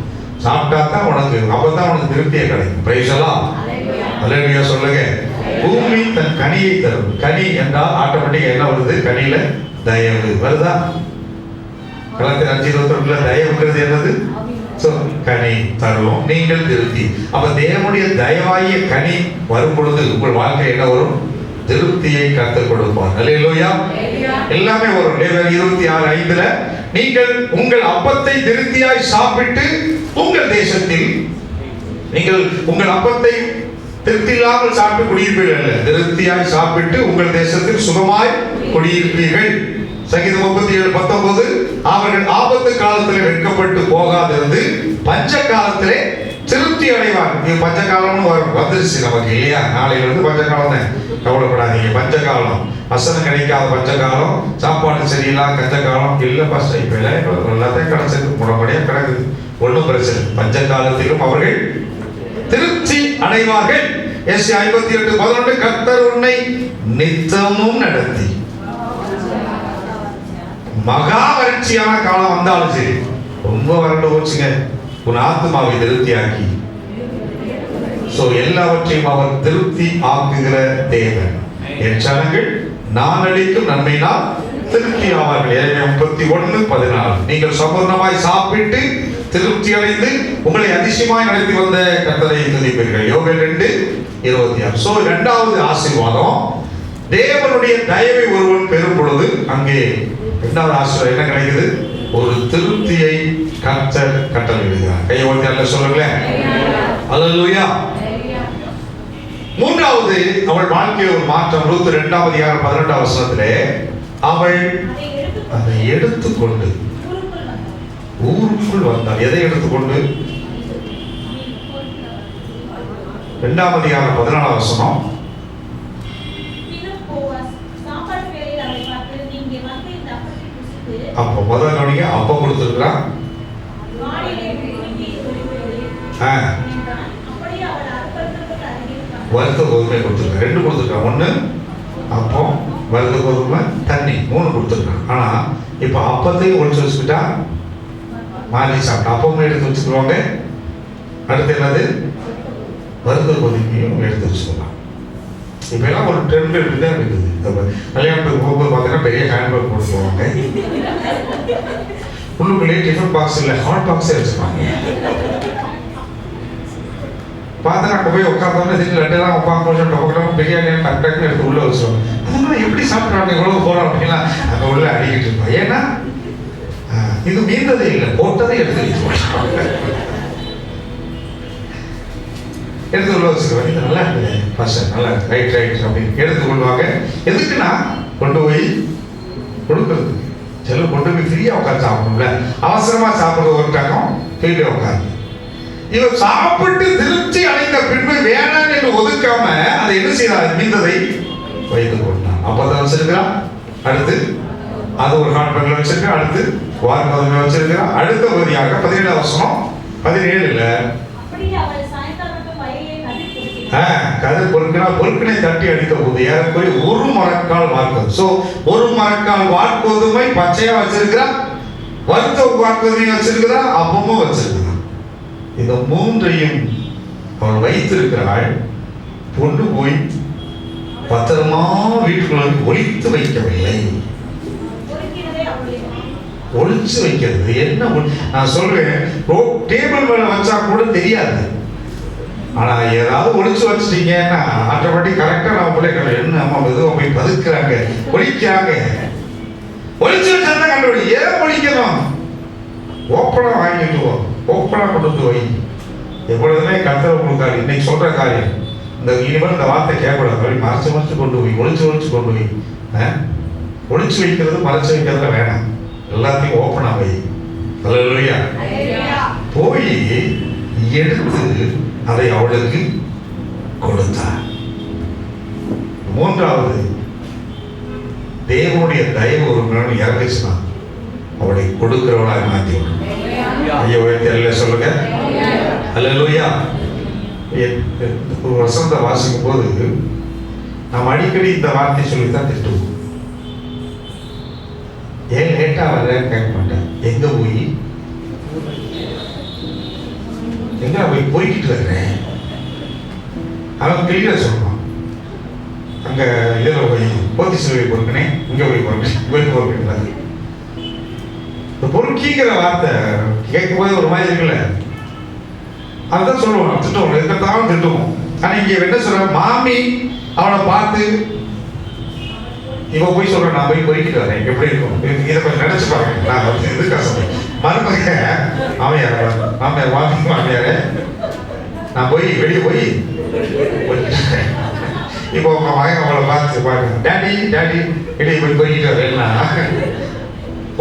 Speaker 1: சாப்பிட்டா தான் உனக்கு, அப்பதான் உனக்கு திருப்தியை கிடைக்கும். பிரைஸெல்லாம் அல்லேலூயா சொல்லுங்க. பூமி தன் கனியை தரும். கனி என்றால் ஆட்டோமேட்டிக்கா என்ன வருது? கனியில தயவு வருதா? கலாத்தியர் 5:22 தயவுங்கிறது என்னது? கனி தரும், நீங்கள் திருப்தி. அப்ப தேவனுடைய தயவாகிய கனி வரும் பொழுது உங்கள் வாழ்க்கை என்ன வரும்? திருப்தியை கற்றுக் கொடுப்பார். அல்லேலூயா. எல்லாமே வரும். லேவியர் 26:5 நீங்கள் உங்கள் அப்பத்தை திருப்தியாய் சாப்பிட்டு உங்கள் தேசத்தில், நீங்கள் உங்கள் அப்பத்தை திருப்தி இல்லாமல் சாப்பிட்டு குடியிருப்பீர்கள் அல்ல, திருப்தியாய் சாப்பிட்டு உங்கள் தேசத்தில் சுகமாய் குடியிருப்பீர்கள். சங்கீதம் 37:19 அவர்கள் ஆபத்து காலத்திலே வெட்கப்பட்டு போகாதிருந்து பஞ்ச காலத்திலே திருப்தி அடைவார். நீங்க பஞ்ச காலம்னு வந்துருச்சு நமக்கு இல்லையா? நாளையில இருந்து பஞ்ச காலம் தான், கவலைப்படாதீங்க. பஞ்ச காலம், வசனம் கிடைக்காத பஞ்ச காலம், சாப்பாடு சரியில்லாத கஞ்ச காலம் இல்லை. பஸ் இப்ப எல்லாத்தையும் கிடைச்சது, முடப்படியா கிடக்குது, ஒன்றும் பிரச்சனை. பஞ்ச காலத்திலும் அவர்கள் திருப்தி அடைவார்கள். எஸ்ஐ 58:11 கர்த்தர் உன்னை நித்தமும் நடத்தி. மகா வறட்சியான காலம் வந்தாலும் சரி, ரொம்ப வறண்டு போச்சுங்க, உன் ஆத்மாவை திருப்தியாக்கி. எல்லாவற்றையும் அவர் திருப்தி ஆக்குகிற தேவன். என் ஜனங்கள் நான் அளிக்கும் நன்மையினால் திருப்தி ஆவார்கள். 31:14 நீங்கள் சம்பூர்ணமாய் சாப்பிட்டு திருப்தி அடைந்து உங்களை அதிசயமாய் நடத்தி வந்த கர்த்தரை துதிப்பீர்கள். யோவேல் 2:26. இரண்டாவது ஆசீர்வாதம், தேவனுடைய தயவை ஒருவன் பெறும் பொழுது அங்கே இரண்டாவது ஆசீர்வாதம் என்ன கிடைக்குது? ஒரு திருப்தியை கர்த்தர் கட்டளையிடுகிறார். கையை ஓட்டி அல்ல சொல்லுங்களேன். அல்லேலூயா. மூன்றாவது அவள் வாழ்க்கையில் ஒரு மாற்றம். ரூத் 2:18 அவள் அதை எடுத்துக்கொண்டு ஊருக்குள் வந்தாள். எதை எடுத்துக்கொண்டு? 2:14 அப்போ முதல் கவனிங்க, அப்பம் கொடுத்துருக்கிறான். வறுத்த கோதுமை கொடுத்துருக்கான். 2 கொடுத்துருக்கான். 1 அப்பம், வறுத்த கோதுமை, தண்ணி, 3 கொடுத்துருக்கான். ஆனா இப்ப அப்பத்தையும் ஒழிச்சு வச்சுக்கிட்டா மாறி சாப்பிட்டா. அப்பமும் எடுத்து வச்சுக்குவாங்க. அடுத்து என்னது? வறுத்த கோதுமையும் எடுத்து வச்சுக்கலாம். இப்ப எல்லாம் ஒரு ட்ரெண்ட் தான் இருக்குது. கல்யாணத்துக்கு போகும்போது பார்த்தீங்கன்னா பெரிய ஹேண்ட்பேக் போட்டு போவாங்க. உள்ளுக்குள்ளேயே டிஃபன் பாக்ஸ் இல்லை, ஹாட் பாக்ஸே வச்சுப்பாங்க. பார்த்தா அங்கே போய் உட்காந்தோம்னா சரி லட்டெல்லாம் உட்காந்து கொஞ்சம் டொக்கெல்லாம் பிரியாணி டக்கு டக்குன்னு எடுத்து உள்ளே வச்சுருவாங்க. அதெல்லாம் எப்படி சாப்பிட்றாங்க இவ்வளவு போகிறோம் அப்படின்னா அங்கே உள்ள அடிக்கிட்டு இருப்பாங்க. ஏன்னா இது மீந்ததே இல்லை, போட்டதை எடுத்து வச்சுருவாங்க. எடுத்து உள்ள வச்சுருவாங்க. இது நல்லா இருக்குது ஃபர்ஸ்ட், நல்லா ரைட் அப்படின்னு எடுத்து கொள்வாங்க. எதுக்குன்னா கொண்டு போய் கொடுக்கறதுக்கு. சில கொண்டு போய் ஃப்ரீயாக உட்காந்து சாப்பிடணும்ல, அவசரமாக சாப்பிட்றது ஒரு டக்கம் ஃப்ரீயாக உட்காந்து. இவர் சாப்பிட்டு திருப்தி அடைந்த பின்பு வேணாம் என்று ஒதுக்காம அதை என்ன செய்யறாரு? மீந்ததை வைத்துக் கொண்டான். அப்பதான் வச்சிருக்கிறான். அடுத்து அது ஒரு காண்பங்களை வச்சிருக்கான். அடுத்து வார்த்தை வச்சிருக்கிறான். அடுத்த பகுதியாக 17 கதிர் பொறுக்கினை தட்டி அடித்த போது ஏறக்குறைய 1 மரக்கால் வார்க்கும். சோ 1 மரக்கால் வார்க்கோதுமை பச்சையா வச்சிருக்கிறான், வறுத்த வார்க்கோதுமையும் வச்சிருக்கிறான், அப்பமும் வச்சிருக்கிறான். இந்த 3ஐயும் அவள் வைத்திருக்கிறாள். கொண்டு போய் பத்திரமா வீட்டுக்குள்ள ஒளித்து வைக்கவில்லை. ஒளிச்சு வைக்கிறது என்ன? நான் சொல்றேன், டேபிள் மேல வச்சா கூட தெரியாது. ஆனா ஏதாவது ஒளிச்சு வச்சிட்டீங்கன்னா ஆட்டோமேட்டிக் கரெக்டா நம்ம பிள்ளைகள் என்ன அம்மா எதுவும் போய் பதுக்குறாங்க, ஒழிக்கிறாங்க. ஒளிச்சு வச்சா தான் கண்டுபிடி. ஏன் ஒழிக்கணும்? ஓப்பனா வாங்கிட்டு ஓப்பனா கொண்டு வை. எப்பொழுதுமே கர்த்தர் கொடுக்காரு. இன்னைக்கு சொல்ற காரியம் இந்த இனிமேல் இந்த வார்த்தை கேட்கக்கூடாது. மறைச்சு கொண்டு போய் ஒளிச்சு கொண்டு போய். ஒளிச்சு வைக்கிறது மறைச்சு வைக்கிறதுல வேணாம், எல்லாத்தையும் ஓப்பனா வை. அல்லேலூயா. போய் எடுத்து அதை அவளுக்கு கொடுத்தார். மூன்றாவது, தேவனுடைய தயவு ஒரு மனம் இறங்குச்சுன்னா அவளை கொடுக்கிறவளாக மாற்றி விடும். ஐயா உயர்த்தி சொல்லுங்க. அல்லேலூயா. ஒரு வசனத்தை வாசிக்கும் போது நாம் அடிக்கடி இந்த வார்த்தை சொல்லித்தான் திட்டுவோம். ஏன் லேட்டா வரேன்னு கேட்க மாட்டேன். எங்க போய் போய்கிட்டு வர்றேன் அவன் கிளியரா சொல்லுவான். அங்க இதுல போய் போத்தி சிலுவை பொறுக்கினேன், இங்க போய் பொறுக்கினாரு. இந்த பொறுக்கிங்கிற வார்த்தை கேட்கும் போது ஒரு மாதிரி இருக்குல்ல, அதுதான் சொல்லுவோம். திட்டுவோம், எதுக்கத்தாலும் திட்டுவோம். ஆனா இங்க என்ன சொல்ற, மாமி அவனை பார்த்து இவ போய் சொல்றேன், நான் போய் பொறுக்கிட்டு வரேன், எப்படி இருக்கும் இதை கொஞ்சம் நினைச்சு பாருங்க. நான் எது கஷ்டம் மருமக மாமியார நான் போய் வெளியே போய் இப்போ உங்க மகன் அவளை பார்த்து பாருங்க, டேடி வெளியே போய் பொறுக்கிட்டு வரேன்னா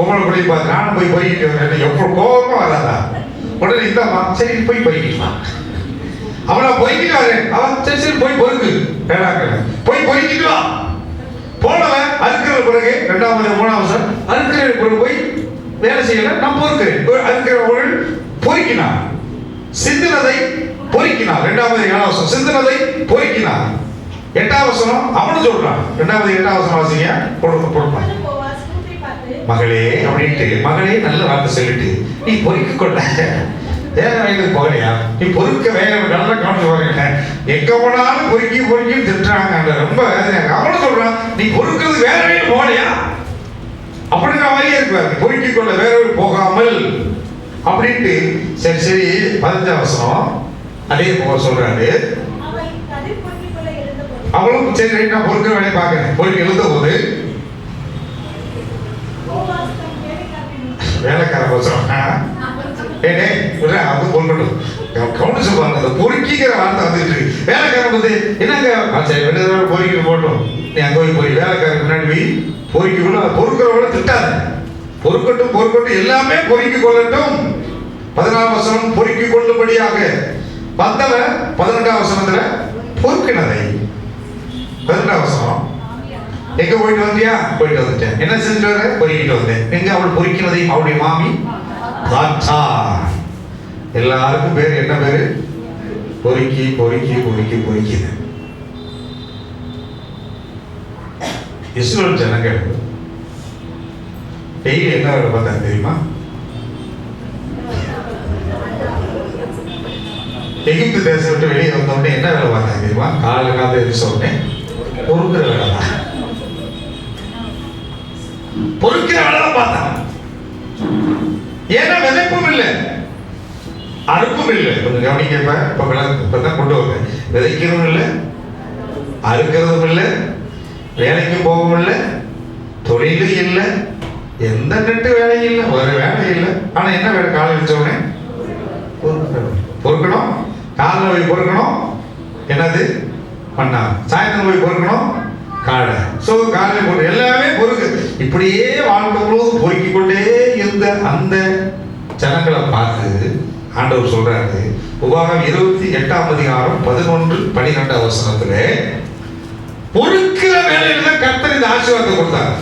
Speaker 1: உங்களை போய் பார்த்து நானும் போய் பொறுக்கிட்டு வரேன். எப்போ கோபமா வராதா? உடனே இந்தாமா சரி போய் பொறுக்கிட்டுவான். அவளை பொறுக்கிட்டு வரேன். அவன் சரி போய் பொறுக்கு போய் பொறுக்கிட்டு வா. போனவன் அறுக்கிற பிறகு 2வது 3வது அறுக்கிற பிறகு போய் வேலை செய்யல, நான் பொறுக்கிறேன். அறுக்கிற பொறுக்கினான், சிந்தினதை பொறுக்கினான். 2வது 7வது சிந்தினதை பொறுக்கினான். 8வது அவனு சொல்றான். 2வது 8வது வாசிங்க பொறுப்பான். மகளே அப்படின்ட்டு மகளே நல்ல வார்த்தை சொல்லிட்டு நீ பொறுக்க கொள்ள வேற வயதுக்கு போகலையா? நீ பொறுக்க வேற நல்லா கவனிச்சு பாருங்க. எங்க போனாலும் பொறுக்கி திட்டுறாங்க, ரொம்ப வேதனையாக. அவனும் சொல்றான், நீ பொறுக்கிறது வேற வயது போகலையா அப்படிங்கிற மாதிரியே இருப்பாரு. பொறுக்கிக் கொள்ள வேற வழி போகாமல் அப்படின்ட்டு சரி 15வது அதே போக சொல்றாரு. அவளும் சரி ரைட் நான் பொறுக்கிற வேலையை பார்க்கிறேன். பொறுக்கி எழுந்த போது வேலைக்கார சொல்றான், அது கொள்ளணும் கவனிச்சு பாருங்க. அந்த பொறுக்கிங்கிற வார்த்தை வந்துட்டு வேலைக்காரன் வந்து என்னங்க சரி வெள்ளை பொறிக்கிட்டு போட்டோம், நீ அங்கே போய் போய் வேலைக்காரருக்கு முன்னாடி போய் பொறிக்கக்குள்ள பொறுக்கிறவங்கள திட்டாத. பொறுக்கட்டும் பொறுக்கட்டும், எல்லாமே பொறுக்கி கொள்ளட்டும். 14 வசனம் பொறுக்கி கொள்ளும்படியாக வந்தவன் 18 வசனத்துல பொறுக்கினதை. 18 வசனம் எங்க போயிட்டு வந்தியா? போயிட்டு வந்துட்டேன். என்ன செஞ்சுட்டு வர? பொறுக்கிட்டு வந்தேன். எங்க அவள் பொறுக்கினதை அவளுடைய மாமி பார்த்தா. எல்லாருக்கும் பேர் என்ன பேரு? பொறுக்கி பொறுக்கி பொறுக்கி பொறுக்கிது. இஸ்ரவேல் ஜனங்கள் டெய்லி என்ன வேலை பார்த்தாங்க தெரியுமா? எகிப்து தேசம் விட்டு வெளியே வந்தோடனே என்ன வேலை பார்த்தாங்க தெரியுமா? காலையில் எரிச்ச உடனே பொறுக்கிற வேலை தான். பொறுக்கிற வேலை தான் பார்த்தாங்க. ஏன்னா விதைப்பும் இல்லை, அறுப்பும் இல்லை. கொஞ்சம் கவனிக்க. இப்பதான் கொண்டு வந்தேன். விதைக்கிறதும் இல்லை, அறுக்கிறதும் இல்லை, வேலைக்கு போகவும் இல்லை, தொழிலும் இல்லை, எந்த நெட்டு வேலையும் இல்லை, ஒரு வேலை இல்லை. ஆனா என்ன வேலை? காலை வச்சோடனே பொறுக்கணும், காலில் போய் பொறுக்கணும். என்னது பண்ணா? சாயந்தரம் போய் பொறுக்கணும் காடை. ஸோ காலையில் பொறு, எல்லாமே பொறுக்கு. இப்படியே வாழ்க்கை முழுவதும் பொறுக்கிக் கொண்டே இருந்த அந்த ஜனங்களை பார்த்து ஆண்டவர் சொல்றாரு, உபாகம் 28ஆம் அதிகாரம் 11-12 வசனத்துல, பொறுக்கிற வேலையில தான் கர்த்தர் இந்த ஆசீர்வாதத்தை கொடுத்தார்.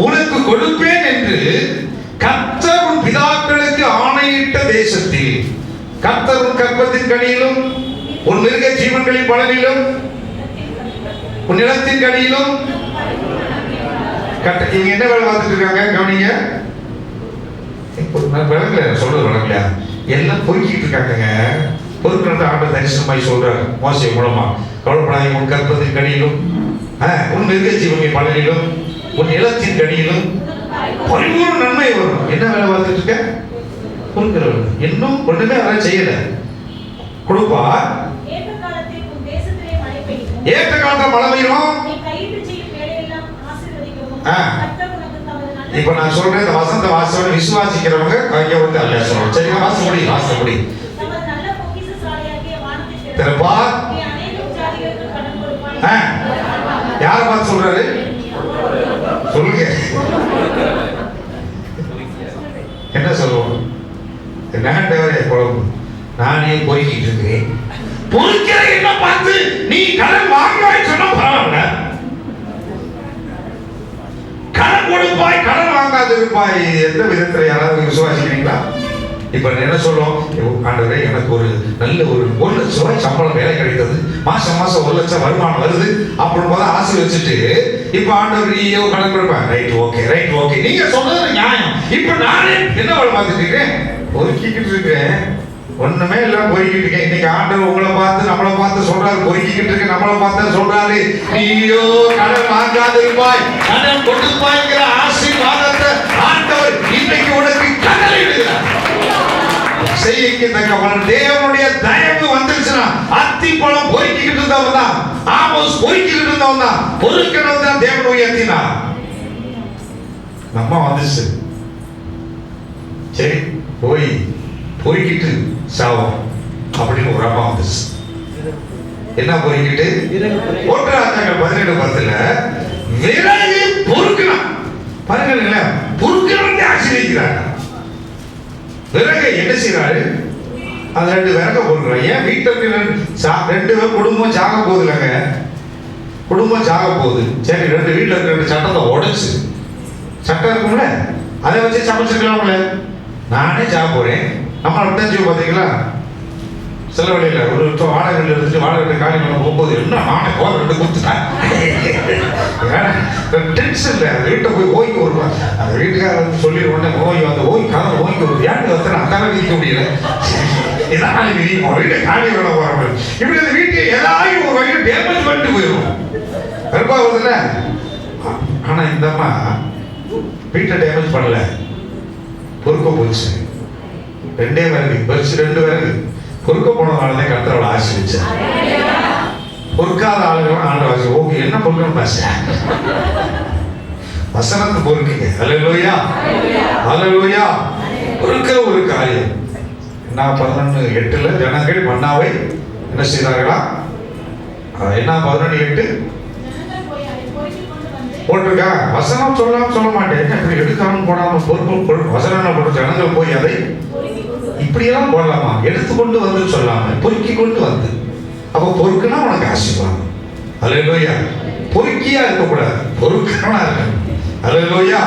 Speaker 1: உனக்கு கொடுப்பேன் என்று கர்த்தர் உன் பிதாக்களுக்கு ஆணையிட்ட தேசத்தில், கர்த்தர் உன் கற்பத்தின் கனியிலும் உன் மிருக ஜீவன்களின் பலனிலும் உன் நிலத்தின் கனியிலும். இங்க என்ன வேலை பார்த்துட்டு இருக்காங்க? கவனிங்க. விளங்கல, சொல்றது விளங்கலையா? எல்லாம் பொறுக்கிட்டு இருக்காங்க. பொறுக்கிறது ஆண்டு தரிசனமாய் சொல்றாரு மோசே மூலமா. கவலைப்படாதீங்க, உன் கற்பத்தின் கனியிலும் உன் மிருக ஜீவனின் பலனிலும் உன் நிலத்தின் கனியிலும் பரிபூர்ண நன்மை வரும். என்ன வேலை பார்த்துட்டு இருக்க? பொறுக்கிறவர். இன்னும் ஒண்ணுமே அவரை செய்யல. கொடுப்பா. ஏற்ற காலத்துல மழை பெய்யும். இப்ப நான் சொல்றேன், இந்த வசந்த வாசோட விசுவாசிக்கிறவங்க கையை வந்து அல்ல சொல்லணும். சரியா? வாசப்படி வாசப்படி திறப்பா. யார் பார்த்து சொல்றாரு? சொல்லுங்க. என்ன சொல்லுவோம்? நானே பொறுக்கிட்டு இருக்கிறேன். பொறுக்கிற என்ன பார்த்து நீ கடன் வாங்குவாய் சொன்னா பரவாயில்ல. கடன் கொடுப்பாய், கடன் வாங்காது இருப்பாய். எந்த விதத்துல யாராவது விசுவாசிக்கிறீங்களா? இப்ப என்ன சொல்றோம்? ஆண்டவரே, எனக்கு ஒரு நல்ல ஒரு 1 லட்சம் ரூபாய் சம்பளம் வேலை கிடைத்தது, மாசம் மாசம் 1 லட்சம் வருமானம் வருது அப்படின்னு போது ஆசை வச்சுட்டு இப்ப ஆண்டவர் ஐயோ கடன் கொடுப்பேன். ரைட் ஓகே, ரைட் ஓகே, நீங்க சொல்றது நியாயம். இப்ப நானே என்ன வேலை பார்த்துட்டு இருக்கேன்? பொறுக்கிக்கிட்டு இருக்கேன். ஒண்ணுமே இல்ல, பொறுக்கிட்டு இருக்கேன். இன்னைக்கு ஆண்டவர் உங்களை பார்த்து நம்மளை பார்த்து சொல்றாரு, பொறுக்கிக்கிட்டு இருக்க நம்மளை பார்த்து சொல்றாரு, நீயோ கடன் வாங்காது இருப்பாய், கடன் கொடுப்பாய்ங்கிற ஆசீர்வாதத்தை ஆண்டவர் இன்னைக்கு உனக்கு கட்டளை இடுகிறார். செய்யக்கு தக்க பலன். தேவனுடைய தயவு வந்துருச்சுன்னா, அத்தி பழம் பொறுக்கிக்கிட்டு இருந்தவன் தான், ஆமோஸ் பொறுக்கிக்கிட்டு இருந்தவன் தான், பொறுக்கணும் தான் தேவன் உயர்த்தினா. நம்ம வந்துச்சு, சரி போய் பொறுக்கிட்டு சாவோம் அப்படின்னு ஒரு அம்மா வந்துச்சு. என்ன பொறுக்கிட்டு? 1 விறகு பொறுக்கலாம். பாருங்க, பொறுக்கிறவங்க ஆசீர்வதிக்கிறாங்க. விறகு என்ன செய்யறாரு? அது 2 விறகு பொறுக்கிறாங்க. ஏன்? வீட்டுக்கு 2 பேர் குடும்பம் சாக போகுது இல்லைங்க, குடும்பம் சாக போகுது. சரி, 2 வீட்டில் இருக்க 2 சட்டத்தை உடைச்சு, சட்டம் இருக்கும்ல, அதை வச்சு சமைச்சிருக்கலாம்ல. நானே சாக போறேன், நம்ம அப்படிதான் செய்வோம். பார்த்தீங்களா? சில வழியில் ஒரு வாடகை எடுத்துட்டு வாடகை காலி பண்ண போகும்போது என்ன நானே கோவை 2 கொடுத்துட்டேன். டென்ஷன் இல்லை, அந்த வீட்டை போய் ஓய்க்கு வருவான். அந்த வீட்டுக்காரர் சொல்லிடுவோன்னே ஓய் வந்து ஓய் கதவை ஓய்க்கு வருது. ஏன்னு வந்து அந்தால விதிக்க முடியல, எதாவது விதிக்கும். வீட்டை காலி பண்ண போகிறோம். இப்படி அந்த வீட்டை ஏதாவது ஒரு வகையில் டேமேஜ் பண்ணிட்டு போயிடும். கருப்பா வருதுல்ல. ஆனா இந்த அம்மா வீட்டை டேமேஜ் பண்ணல, பொறுக்க போச்சு. 2 விறகு பறிச்சு 2 விறகு பொறுக்க போனதுனால கர்த்தரோட ஆசீர்வதிச்சார். பொறுக்காத ஆளுங்க ஆண்டவர் ஓகே என்ன பொறுக்கணும் பாச வசனத்தை பொறுக்குங்க. அல்லேலூயா, அல்லேலூயா. பொறுக்கிற ஒரு காரியம். நான் 11:8 ஜனங்கள் மன்னாவை என்ன செய்தார்களா? என்ன 11:8 போட்டிருக்கா. வசனம் சொல்லாம சொல்ல மாட்டேன், இப்படி எடுக்காம போடாம பொறுப்பு வசனம் போட்டு ஜனங்கள் போய் அதை இப்படியெல்லாம் போடலாமா, எடுத்துக்கொண்டு வந்து சொல்லாம பொறுக்கி கொண்டு வந்து. அப்போ பொறுக்குன்னா உனக்கு ஆசீர்வாதம். அல்லேலூயா. பொறுக்கியா இருக்கக்கூடாது, பொறுக்கிறவனா இருக்கணும். அல்லேலூயா.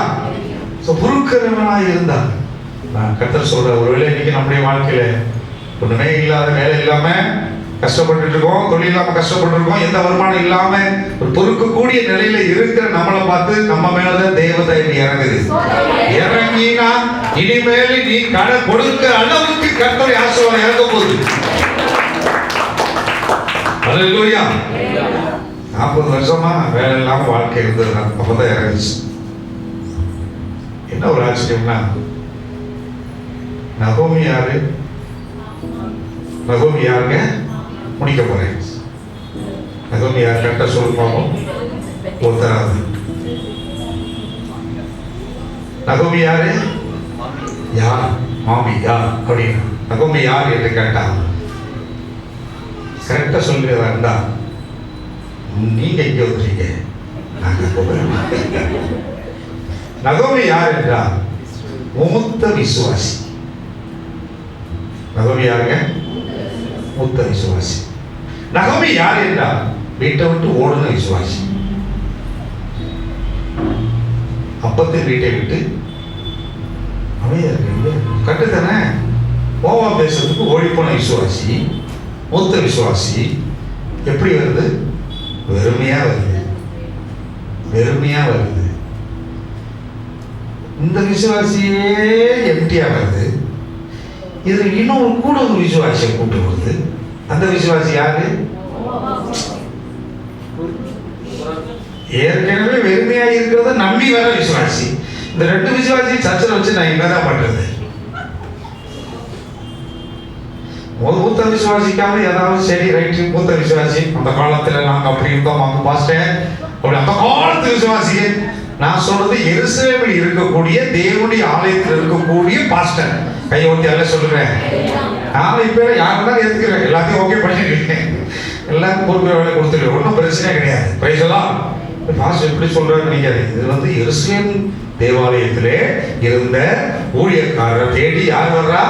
Speaker 1: பொறுக்கிறவனா இருந்தா நான் கர்த்தர் சொல்ற, ஒருவேளை இன்னைக்கு நம்முடைய வாழ்க்கையில ஒண்ணுமே இல்லாத, வேலை இல்லாம கஷ்டப்பட்டு இருக்கோம், தொழில் இல்லாம கஷ்டப்பட்டு இருக்கோம், எந்த வருமானம் இல்லாம ஒரு பொறுக்கக்கூடிய நிலையில இருக்கிற நம்மளை பார்த்து நம்ம மேலதான் தேவ தயவு இறங்குது. இறங்கினா இனிமேல் நீ கடை கொடுக்கிற அளவுக்கு கர்த்தருடைய ஆசீர்வாதம் இறங்க போகுது. அல்லேலூயா. 40 வருஷமா வேலை இல்லாம வாழ்க்கை இருந்தது, அப்பதான் இறங்குச்சு. என்ன ஒரு ஆச்சரியம்னா, நகோமி யாரு? நகோமி யாருங்க? முடிக்க போறேன். நகோமி யார்? கரெக்டா சொல்லுவோம். ஒருத்தராது. நகோமி யாரு? யார்? மாமி யார் அப்படின்னு. நகோமி யார் என்று கேட்டா கரெக்டா சொல்லுறதா இருந்தா, நீங்க இங்க வந்துட்டீங்க, நாங்க போகிறோம். நகோமி யார் என்றால் மூத்த விசுவாசி. நகோமி யாருங்க? மூத்த விசுவாசி. நகோமி யார் என்றால் வீட்டை விட்டு ஓடுன விசுவாசி. அப்பத்தின் வீட்டை விட்டு கட்டுத்தானே மோவா தேசத்துக்கு ஓடி போன விசுவாசி, மூத்த விசுவாசி. எப்படி வருது? வெறுமையா வருது, வெறுமையா வருது. இந்த விசுவாசியே எம்டியா வருது. இது இன்னும் கூட ஒரு விசுவாசியை கூட்டு வருது. அந்த விசுவாசி யாரு? ஏற்கனவே வெறுமையா இருக்கிறத நம்பி வர விசுவாசி. இந்த ரெண்டு விசுவாசி சர்ச்சை வச்சு நான் என்னதான் பண்றது? மூத்த விசுவாசிக்காக ஏதாவது சரி ரைட்டு, மூத்த விசுவாசி அந்த காலத்துல நாங்க அப்படி இருந்தோம், அவங்க பாஸ்டர் அப்படி அந்த காலத்து விசுவாசியே. நான் சொல்றது எருசலேமில் இருக்கக்கூடிய தேவனுடைய ஆலயத்தில் இருக்கக்கூடிய பாஸ்டர். கையை ஊற்றி எல்லாம் சொல்லுறேன். நான் இப்ப யாருதான் ஏத்துக்கிறேன், எல்லாத்தையும் ஓகே பண்ணிட்டு இருக்கேன், எல்லாருக்கும் பொறுப்பு வேலை கொடுத்துருக்கேன், ஒன்றும் பிரச்சனை கிடையாது. பிரைஸெல்லாம் பாஸ்டர் எப்படி சொல்றாரு நினைக்காது. இது எருசலேம் தேவாலயத்திலே இருந்த ஊழியக்காரர் தேடி யார் வர்றா?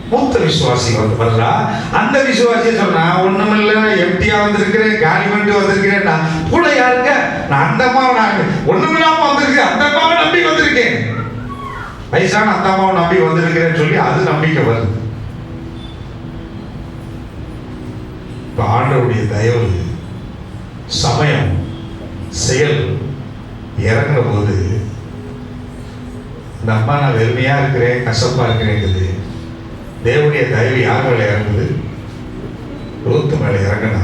Speaker 1: மூத்த விசுவாசி வந்து வர்றா. அந்த விசுவாசியை சொன்னா, ஒண்ணுமில்ல, எம்டியா வந்திருக்கிறேன், காலி பண்ணிட்டு வந்திருக்கிறேன். நான் கூட யாருங்க? நான் அந்த அம்மாவை, நான் ஒண்ணுமில்லாம வந்திருக்கேன், அந்த அம்மாவை நம்பி வந்திருக்கேன், வயசான அந்த அம்மாவை நம்பி வந்திருக்கிறேன்னு சொல்லி அது நம்பிக்கை வருது. இப்ப ஆண்டவருடைய தயவு, சமயம், செயல் இறங்குற போது இந்த அம்மா நான் வெறுமையா இருக்கிறேன், கசப்பா இருக்கிறேங்குது. தேவனுடைய தயவு யார் மேல இறங்குது? ரூத்து மேல இறங்கினா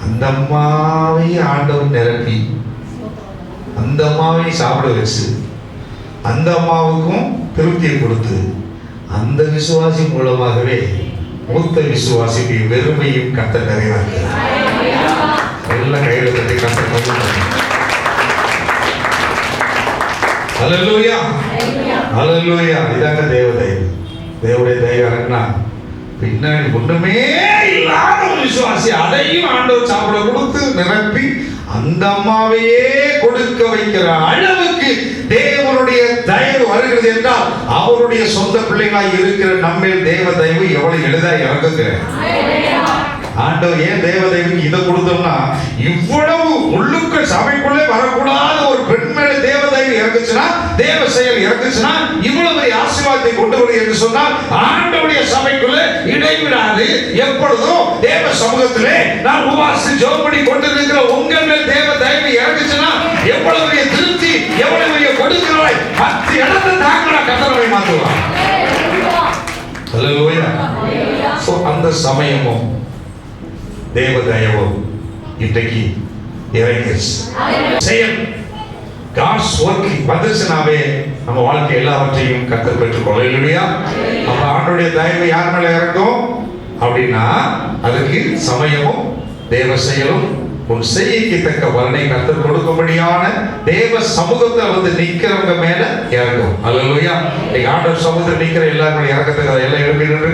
Speaker 1: அந்த அம்மாவை ஆண்டவர் நிரப்பி அந்த அம்மாவை சாப்பிட வச்சு அந்த அம்மாவுக்கும் திருப்தியை கொடுத்து அந்த விசுவாசி மூலமாகவே மூத்த விசுவாசிக்கு வெறுமையும் கர்த்தர் நிறைவாக்கிறார். எல்லாம் கையில தட்டி கர்த்தர் கொண்டு. ஹல்லேலூயா, ஹல்லேலூயா. இதாங்க தேவ தயவு. தேவனுடைய தயவு இறங்கினா பின்னாடி ஒண்ணுமே இல்லாத ஒரு விசுவாசி அதையும் ஆண்டவர் சாப்பிட கொடுத்து நிரப்பி அந்த அம்மாவையே கொடுக்க வைக்கிற அளவுக்கு தேவனுடைய தயவு வருகிறது என்றால், அவருடைய சொந்த பிள்ளைகளாய் இருக்கிற நம்மேல் தேவ தயவு எவ்வளவு எளிதா இறங்குகிறேன். ஆண்டவர் ஏன் தேவ தயவுக்கு இதை கொடுத்தோம்னா, இவ்வளவு உள்ளுக்கு சபைக்குள்ளே வரக்கூடாத ஒரு பெண் மேல தேவ தயவு இறங்குச்சுன்னா, தேவ செயல் இறங்குச்சுன்னா, இவ்வளவு ஆசீர்வாதத்தை கொண்டு வருது என்று சொன்னால், ஆண்டவருடைய சபைக்குள்ளே இடைவிடாது எப்பொழுதும் தேவ சமூகத்திலே நான் உபவாசி ஜெபம் பண்ணி கொண்டிருக்கிற உங்கள் மேல் தேவ தயவு இறங்குச்சுன்னா, எவ்வளவு திருப்தி, எவ்வளவு கொடுக்கிறாய், 10 இடத்தை தாங்களா கத்தரவை மாற்றுவான். ஹல்லேலூயா. சோ அந்த சமயமும் தேவ தயவும் இன்றைக்கு இறங்கிருச்சு. செயல் God's working வந்துச்சுனாவே நம்ம வாழ்க்கை எல்லாவற்றையும் கர்த்தர் பெற்றுக்கொள்ள. இல்லையா? அப்ப ஆண்டவருடைய தயவு யார் மேல இறங்கும் அப்படின்னா, அதுக்கு சமயமும் தேவ செயலும் உன் செய்கைக்கு தக்க பலனை கர்த்தர் கொடுக்கும்படியான தேவ சமூகத்தை வந்து நிக்கிறவங்க மேல இறங்கும். அல்லேலூயா. ஆண்டவர் சமூகத்தில் நிக்கிற எல்லாருடைய இறக்கத்துக்கு எல்லாம் எழுப்பி நின்று